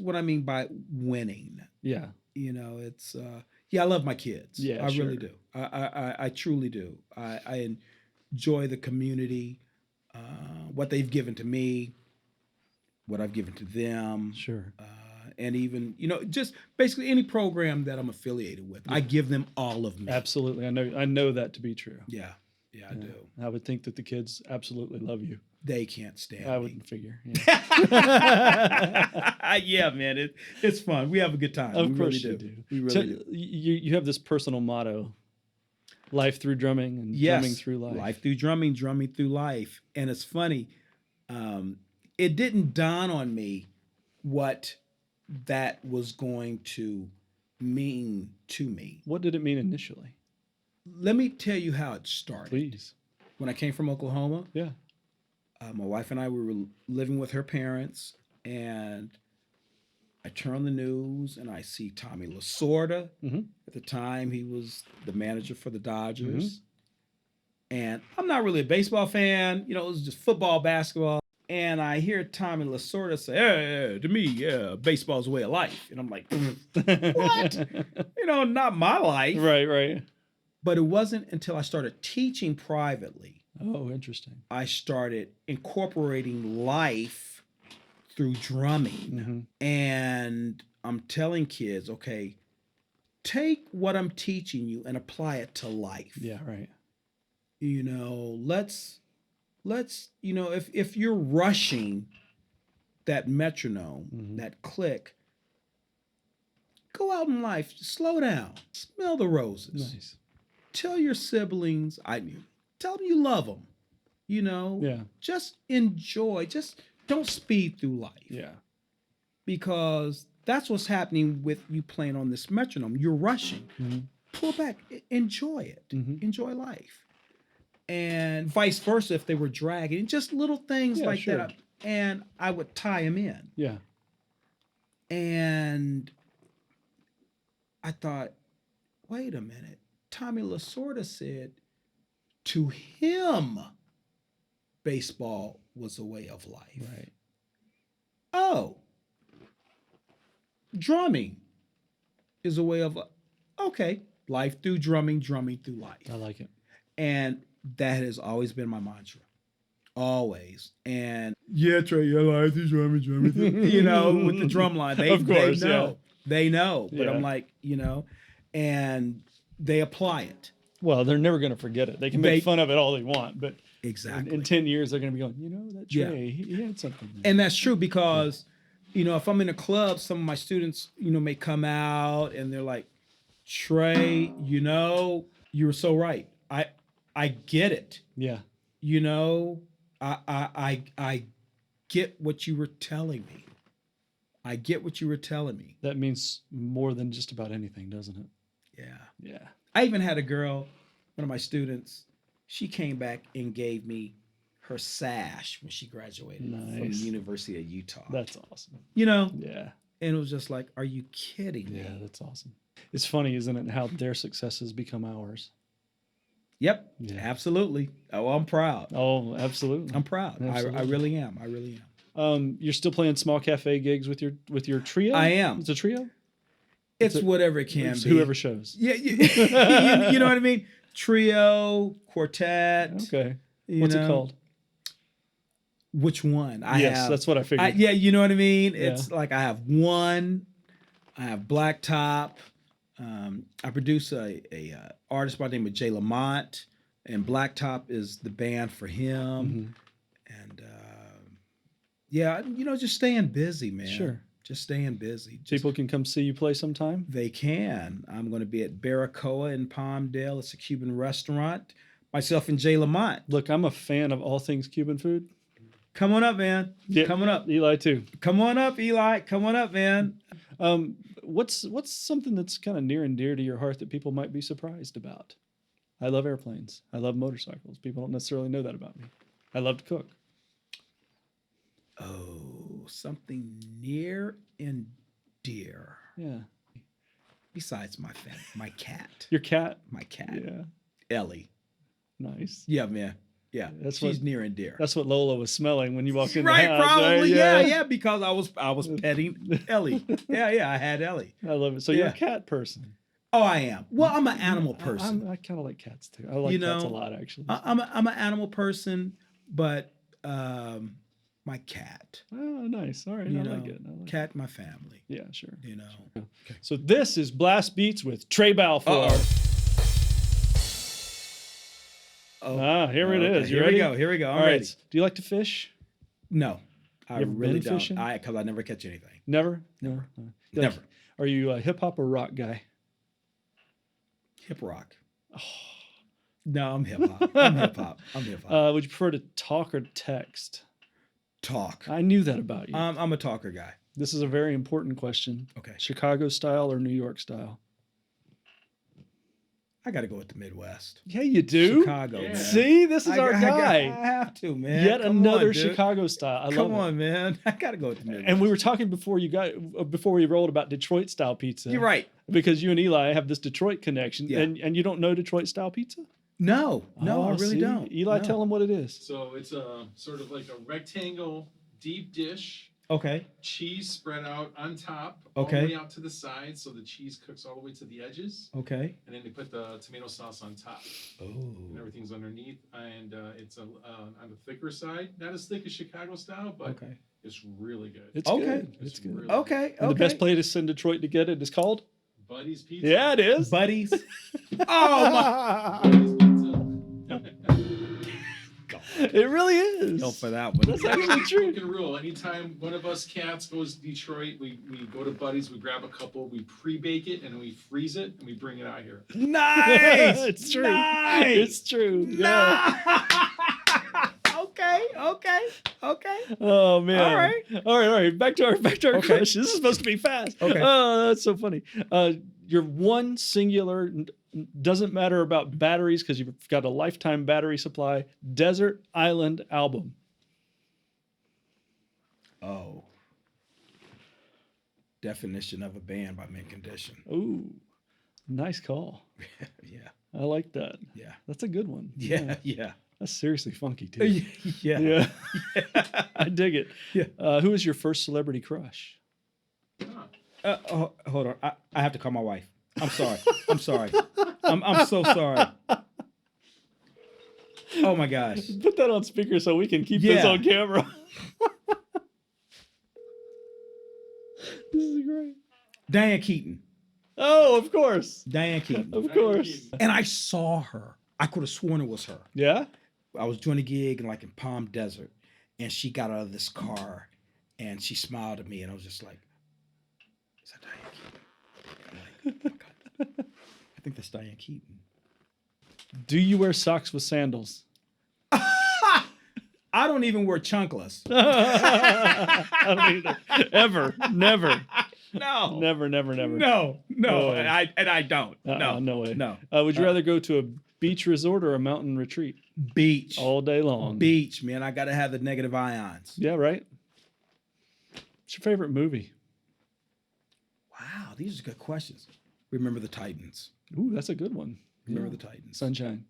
what I mean by winning. Yeah. It's I love my kids. Yeah, I sure. really do. I truly do. I enjoy the community, what they've given to me, what I've given to them. Sure. And even, just basically any program that I'm affiliated with, I give them all of me. Absolutely. I know that to be true. Yeah, I do. I would think that the kids absolutely love you. They can't stand I me. wouldn't figure. Yeah. Yeah, man, it's fun. We have a good time. Of we course really you do. do. We really So do. you have this personal motto: life through drumming and Yes, drumming through life. Life through drumming through life. And it's funny. It didn't dawn on me what that was going to mean to me. What did it mean initially? Let me tell you how it started. Please. When I came from Oklahoma, Yeah. my wife and I were living with her parents, and I turn on the news and I see Tommy Lasorda. Mm-hmm. At the time, he was the manager for the Dodgers. And I'm not really a baseball fan. You know, it was just football, basketball. And I hear Tommy Lasorda say, hey, to me, yeah, baseball's a way of life. And I'm like, what? You know, not my life. Right. But it wasn't until I started teaching privately. Oh, interesting. I started incorporating life through drumming. And I'm telling kids, okay, take what I'm teaching you and apply it to life. Yeah, right. You know, let's you know, if you're rushing that metronome, that click, go out in life, slow down, smell the roses. Nice. Tell your siblings, tell them you love them. You know, Yeah. Just enjoy, just don't speed through life. Yeah. Because that's what's happening with you playing on this metronome. You're rushing. Pull back, enjoy it, enjoy life. And vice versa if they were dragging, just little things like that. And I would tie them in. Yeah. And I thought, wait a minute. Tommy Lasorda said to him, baseball was a way of life. Right. Oh, drumming is a way of life. Okay, life through drumming, drumming through life. I like it. And that has always been my mantra. Always. And yeah, Trey, your life is drumming, you know, with the drum line. Of course, they know. yeah. They know. But Yeah. I'm like, you know, and they apply it. Well, they're never going to forget it. They can make fun of it all they want, but Exactly. in 10 years, they're going to be going, you know, that Yeah. Trey, he had something. There. And that's true because, you know, if I'm in a club, some of my students, you know, may come out and they're like, Trey, you know, you were so right. I get it. Yeah. You know, I get what you were telling me. I get what you were telling me. That means more than just about anything, doesn't it? Yeah. Yeah. I even had a girl, one of my students, she came back and gave me her sash when she graduated from the Nice. University of Utah. That's awesome. You know, Yeah. and it was just like, are you kidding me? Yeah, that's awesome. It's funny, isn't it, how their successes become ours? Yep, Yeah. absolutely. Oh, I'm proud. Oh, absolutely. I'm proud. I Absolutely. really am. I really am. You're still playing small cafe gigs with your trio? I am. It's a trio? It's whatever it can It's be. whoever shows. Yeah, you know what I mean? Trio, quartet. Okay. you What's it know. called? Which one? Yes, that's what I figured. Yeah, you know what I mean? Yeah. It's like I have one. I have Blacktop. I produce a artist by the name of Jay Lamont, and Blacktop is the band for him. And yeah, you know, just staying busy, man. Sure. Just staying busy. People can come see you play sometime? They can. I'm going to be at Barracoa in Palmdale. It's a Cuban restaurant. Myself and Jay Lamont. Look, I'm a fan of all things Cuban food. Come on up, man. Yeah, Coming up. Eli, too. Come on up, Eli. Come on up, man. What's something that's kind of near and dear to your heart that people might be surprised about? I love airplanes. I love motorcycles. People don't necessarily know that about me. I love to cook. Oh, something near and dear. Yeah. Besides my family, my cat. Your cat? My cat. Yeah. Ellie. Nice. Yeah, man. Yeah. That's She's what- near and dear. That's what Lola was smelling when you walked in Right, the house. probably. Right? Yeah, because I was petting Ellie. Yeah, I had Ellie. I love it. So you're Yeah. a cat person. Oh, I am. Well, I'm an animal person. I kind of like cats too. I like You cats a know, lot, actually. I'm an animal person, but my cat. Oh, nice. All right. You I know, like it. I like cat, my family. it. Yeah, sure. You know. So this is Blast Beats with Tre Balfour. Uh-oh. Oh, Here it is. You Here ready? we go. Here we go. I'm All ready. right. Do you like to fish? No, I You ever really been don't. fishing? Because I never catch anything. Never. Never. You Never. Are you a hip hop or rock guy? Hip rock. No, I'm hip hop. I'm hip hop. Would you prefer to talk or text? Talk. I knew that about you. I'm a talker guy. This is a very important question. Okay. Chicago style or New York style? I got to go with the Midwest. Yeah, you do. Chicago, Yeah. man. See, this is our guy. I have to, man. Yet Come another on, dude. Chicago style. I Come love on, man. I got to go with the Midwest. it. And we were talking before we rolled about Detroit style pizza. You're right. Because you and Eli have this Detroit connection, Yeah. and you don't know Detroit style pizza? No, I really see? don't. Eli, No. tell him what it is. So it's a sort of like a rectangle deep dish, Okay. cheese spread out on top, all Okay. the way out to the sides, so the cheese cooks all the way to the edges, Okay. and then they put the tomato sauce on top, Oh. and everything's underneath, and it's on the thicker side, not as thick as Chicago style, but Okay. it's really good. It's Okay. good. It's good. really Okay. And the best place in Detroit to get it is called? Buddy's Pizza. Yeah, it is. Buddies. Oh my. Buddy's Pizza. It really is. No, for that one. That's actually true. Broken rule. Anytime one of us cats goes to Detroit, we go to Buddy's, we grab a couple, we pre-bake it, and we freeze it, and we bring it out here. Nice. It's true. Nice. It's true. Yeah. Okay. Oh man. All right. All right. Back to our Okay. question. This is supposed to be fast. Okay. Oh, that's so funny. Your one singular doesn't matter about batteries because you've got a lifetime battery supply. Desert Island album. Oh. Definition of a band by Mint Condition. Ooh, nice call. Yeah. I like that. Yeah. That's a good one. Yeah. Yeah. That's seriously funky too. Yeah. Yeah. I dig it. Yeah. Who is your first celebrity crush? Hold on. I have to call my wife. I'm sorry. I'm sorry. I'm so sorry. Oh my gosh. Put that on speaker so we can keep this Yeah. on camera. This is great. Diane Keaton. Oh, of course. Diane Keaton. Of course. And I saw her. I could have sworn it was her. Yeah? I was doing a gig like in Palm Desert, and she got out of this car, and she smiled at me, and I was just like, "Is that Diane Keaton?" I'm like, "Oh my God, I think that's Diane Keaton." Do you wear socks with sandals? I don't even wear chunkless. I don't either. Ever. Never. No. Never. No. No way. I don't. No. No way. No. Would you rather go to a beach resort or a mountain retreat? Beach. All day long. Beach, man. I gotta have the negative ions. Yeah, right? What's your favorite movie? Wow, these are good questions. Remember the Titans. Ooh, that's a good one. Remember Yeah. the Titans. Sunshine.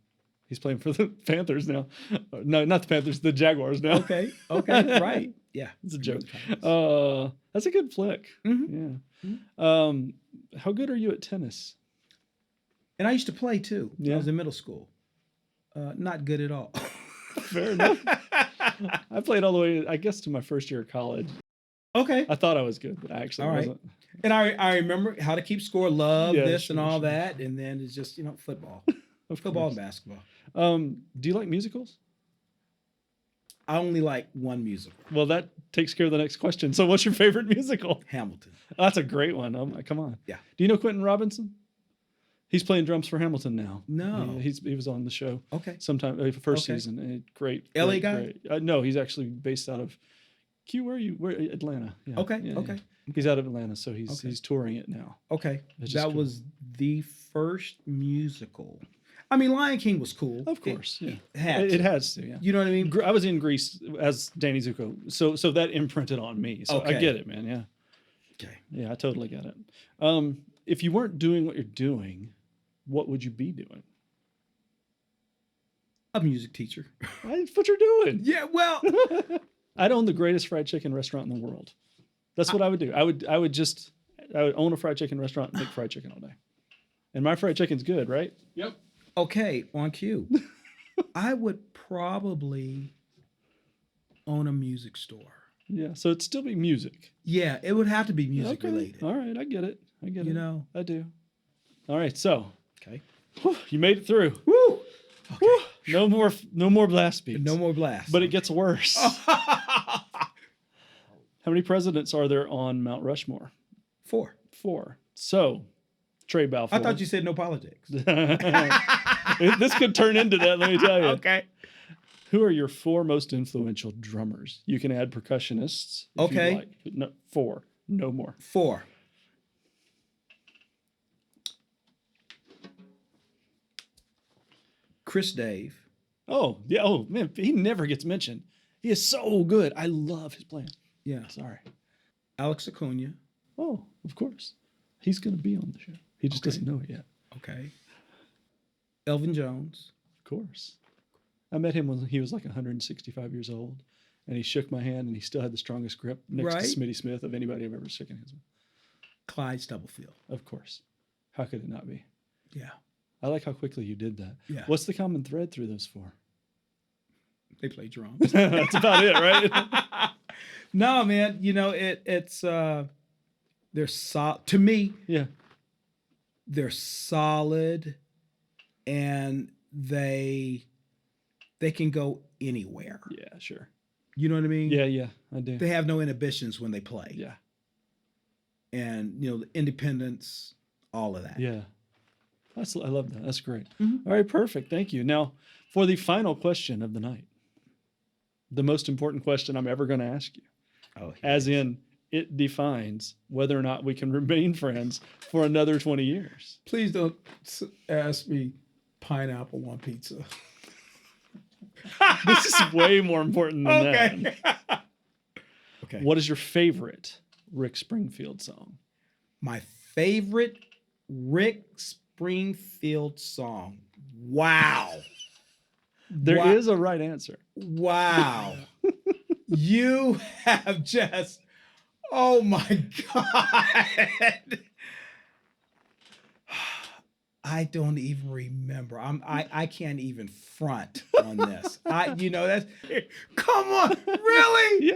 He's playing for the Panthers now. No, not the Panthers, the Jaguars now. Okay. Right. Yeah. It's a Remember joke. the Titans. That's a good flick. Mhm. Yeah. How good are you at tennis? And I used to play too. When Yeah. I was in middle school. Not good at all. Fair enough. I played all the way, I guess, to my first year of college. Okay. I thought I was good, but I actually All right. wasn't. And I remember how to keep score, love Yeah, this sure, and all sure. that. And then it's just, football. Of Football course. and basketball. Do you like musicals? I only like one musical. Well, that takes care of the next question. So, what's your favorite musical? Hamilton. Oh, that's a great one. Come on. Yeah. Do you know Quentin Robinson? He's playing drums for Hamilton now. No. He was on the show Okay. sometime first Okay. season. Great. LA great, guy? Great. No, he's actually based out of Where are you? Atlanta. Yeah. Okay. Yeah, Okay. yeah. He's out of Atlanta, so he's Okay. he's touring it now. Okay. It's just That cool. was the first musical. I mean, Lion King was cool. Of course, yeah. It had It to. has to, yeah. You know what I mean? I was in Greece as Danny Zuko, so that imprinted on me. So I Okay. get it, man. Yeah, Okay. yeah, I totally get it. If you weren't doing what you're doing, what would you be doing? A music teacher. That's what you're doing. Yeah, well, I'd own the greatest fried chicken restaurant in the world. That's what I would do. I would own a fried chicken restaurant and make fried chicken all day. And my fried chicken's good, right? Yep. okay, on cue. I would probably own a music store. Yeah. So it'd still be music. Yeah, it would have to be music Okay. related. All right, I get it. I get it. You know. I do. All right, so Okay. you made it through. Woo! Whew. No more blast beats. No more blast. But it gets worse. How many presidents are there on Mount Rushmore? 4. 4. So, Tre Balfour. I thought you said no politics. This could turn into that, let me tell you. Okay. Who are your 4 most influential drummers? You can add percussionists. If Okay. You'd like. But no, 4. No more. 4. Chris Dave. Oh, yeah. Oh, man. He never gets mentioned. He is so good. I love his playing. Yeah. Sorry. Alex Acuna. Oh, of course. He's going to be on the show. He just Okay. doesn't know it yet. Okay. Elvin Jones. Of course. I met him when he was like 165 years old, and he shook my hand, and he still had the strongest grip next Right. to Smitty Smith of anybody I've ever shaken hands with. Clyde Stubblefield. Of course. How could it not be? Yeah. I like how quickly you did that. Yeah. What's the common thread through those 4? They play drums. That's about it, right? No, man. They're to me, Yeah. they're solid, and they can go anywhere. Yeah, sure. You know what I mean? Yeah, I do. They have no inhibitions when they play. Yeah. And the independence, all of that. Yeah. I love that. That's great. Mhm. All right, perfect. Thank you. Now, for the final question of the night, the most important question I'm ever going to ask you, Oh, as in it defines whether or not we can remain friends for another 20 years. please don't ask me pineapple on pizza. This is way more important than Okay. that. Okay. What is your favorite Rick Springfield song? My favorite Rick Springfield song. Wow. There is a right answer. Wow. You have just, oh my God. I don't even remember. I can't even front on this. That's, come on, really?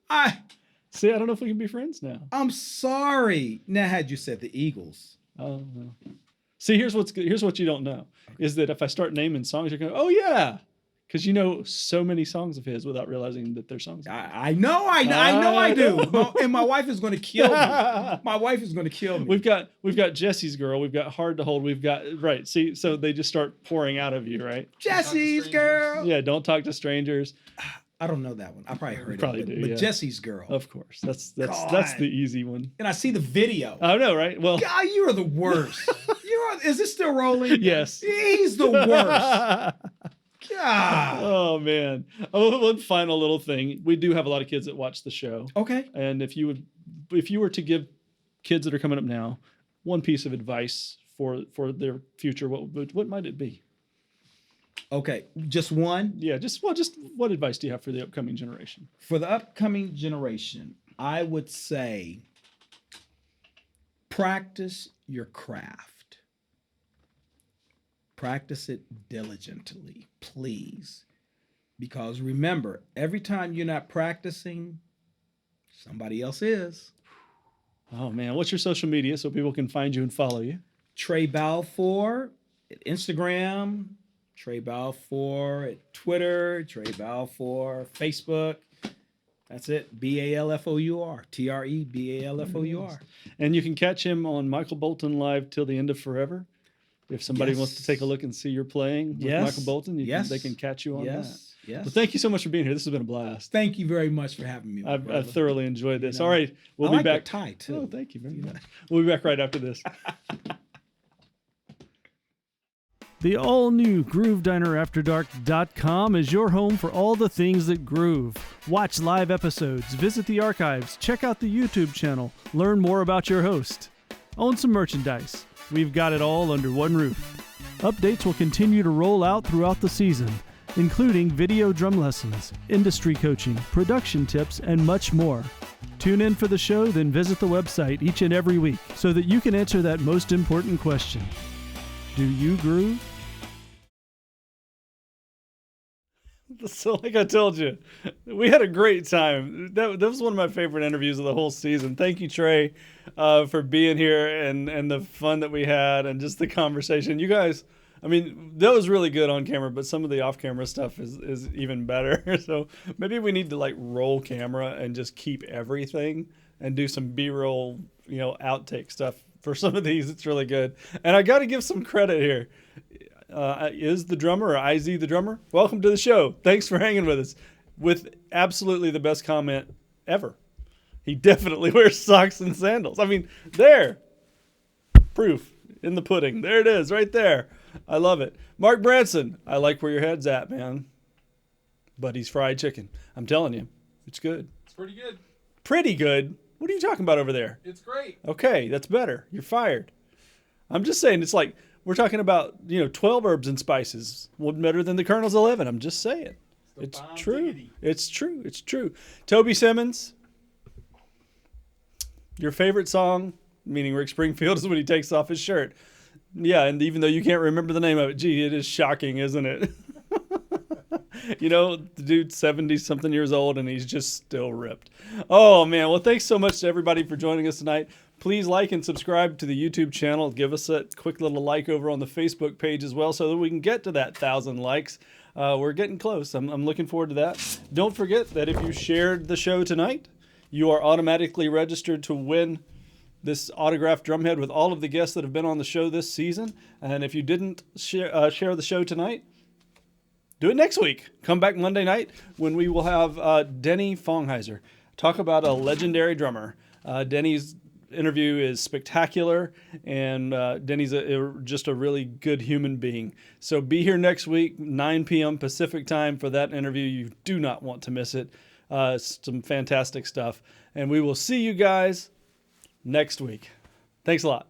Yeah. See, I don't know if we can be friends now. I'm sorry. Now, had you said the Eagles, Oh, no. See, here's what you don't know is that if I start naming songs, you're going, oh yeah, because you know so many songs of his without realizing that they're songs. I know I do. And my wife is going to kill me. My wife is going to kill me. We've got Jesse's Girl, we've got Hard to Hold, we've got right. See, so they just start pouring out of you, right? Jesse's Girl. Yeah, Don't Talk to Strangers. I don't know that one. I probably heard Probably it. do, But yeah. Jesse's Girl. Of course, that's God. the easy one. And I see the video. I know, right? Well, God, you are the worst. Is this still rolling? yes. He's the worst. God. Oh man. Oh, one final little thing. We do have a lot of kids that watch the show. Okay. And if you were to give kids that are coming up now one piece of advice for their future, what might it be? Okay. Just one? Yeah, just what advice do you have for the upcoming generation? For the upcoming generation, I would say practice your craft. Practice it diligently, please. Because remember, every time you're not practicing, somebody else is. Oh man, what's your social media so people can find you and follow you? Tre Balfour at Instagram, Tre Balfour at Twitter, Tre Balfour, Facebook. That's it. Balfour. TreBalfour. And you can catch him on Michael Bolton Live till the end of forever. If somebody wants to take a look and see you're playing with Michael Bolton, they can catch you on that. Yes. Well, thank you so much for being here. This has been a blast. Thank you very much for having me. I've thoroughly enjoyed this. You know, All right, we'll I be like back. the tie too. Oh, thank you very much. We'll be back right after this. The all-new GrooveDinerAfterDark.com is your home for all the things that groove. Watch live episodes, visit the archives, check out the YouTube channel, learn more about your host. Own some merchandise. We've got it all under one roof. Updates will continue to roll out throughout the season, including video drum lessons, industry coaching, production tips, and much more. Tune in for the show, then visit the website each and every week so that you can answer that most important question. Do you groove? So like I told you, we had a great time. That was one of my favorite interviews of the whole season. Thank you, Tre, for being here and the fun that we had and just the conversation. You guys, I mean, that was really good on camera, but some of the off-camera stuff is even better. So maybe we need to like roll camera and just keep everything and do some B-roll, outtake stuff for some of these. It's really good. And I got to give some credit here. Is the drummer or IZ the drummer? Welcome to the show. Thanks for hanging with us with absolutely the best comment ever. He definitely wears socks and sandals. I mean, there. Proof in the pudding. There it is, right there. I love it. Mark Branson, I like where your head's at, man. Buddy's fried chicken. I'm telling you, it's good. It's pretty good. Pretty good? What are you talking about over there? It's great. Okay, that's better. You're fired. I'm just saying, it's like we're talking about, 12 herbs and spices. One better than the Colonel's 11. I'm just saying. It's true. diggity. It's true. It's true. Toby Simmons, your favorite song, meaning Rick Springfield, is when he takes off his shirt. Yeah, and even though you can't remember the name of it, gee, it is shocking, isn't it? The dude's 70-something years old, and he's just still ripped. Oh, man. Well, thanks so much to everybody for joining us tonight. Please like and subscribe to the YouTube channel. Give us a quick little like over on the Facebook page as well so that we can get to that 1,000 likes. We're getting close. I'm looking forward to that. Don't forget that if you shared the show tonight, you are automatically registered to win this autographed drumhead with all of the guests that have been on the show this season. And if you didn't share the show tonight, do it next week. Come back Monday night when we will have Denny Fongheiser talk about a legendary drummer. Denny's interview is spectacular, and Denny's just a really good human being. So be here next week, 9 p.m. Pacific time for that interview. You do not want to miss it. Some fantastic stuff. And we will see you guys next week. Thanks a lot.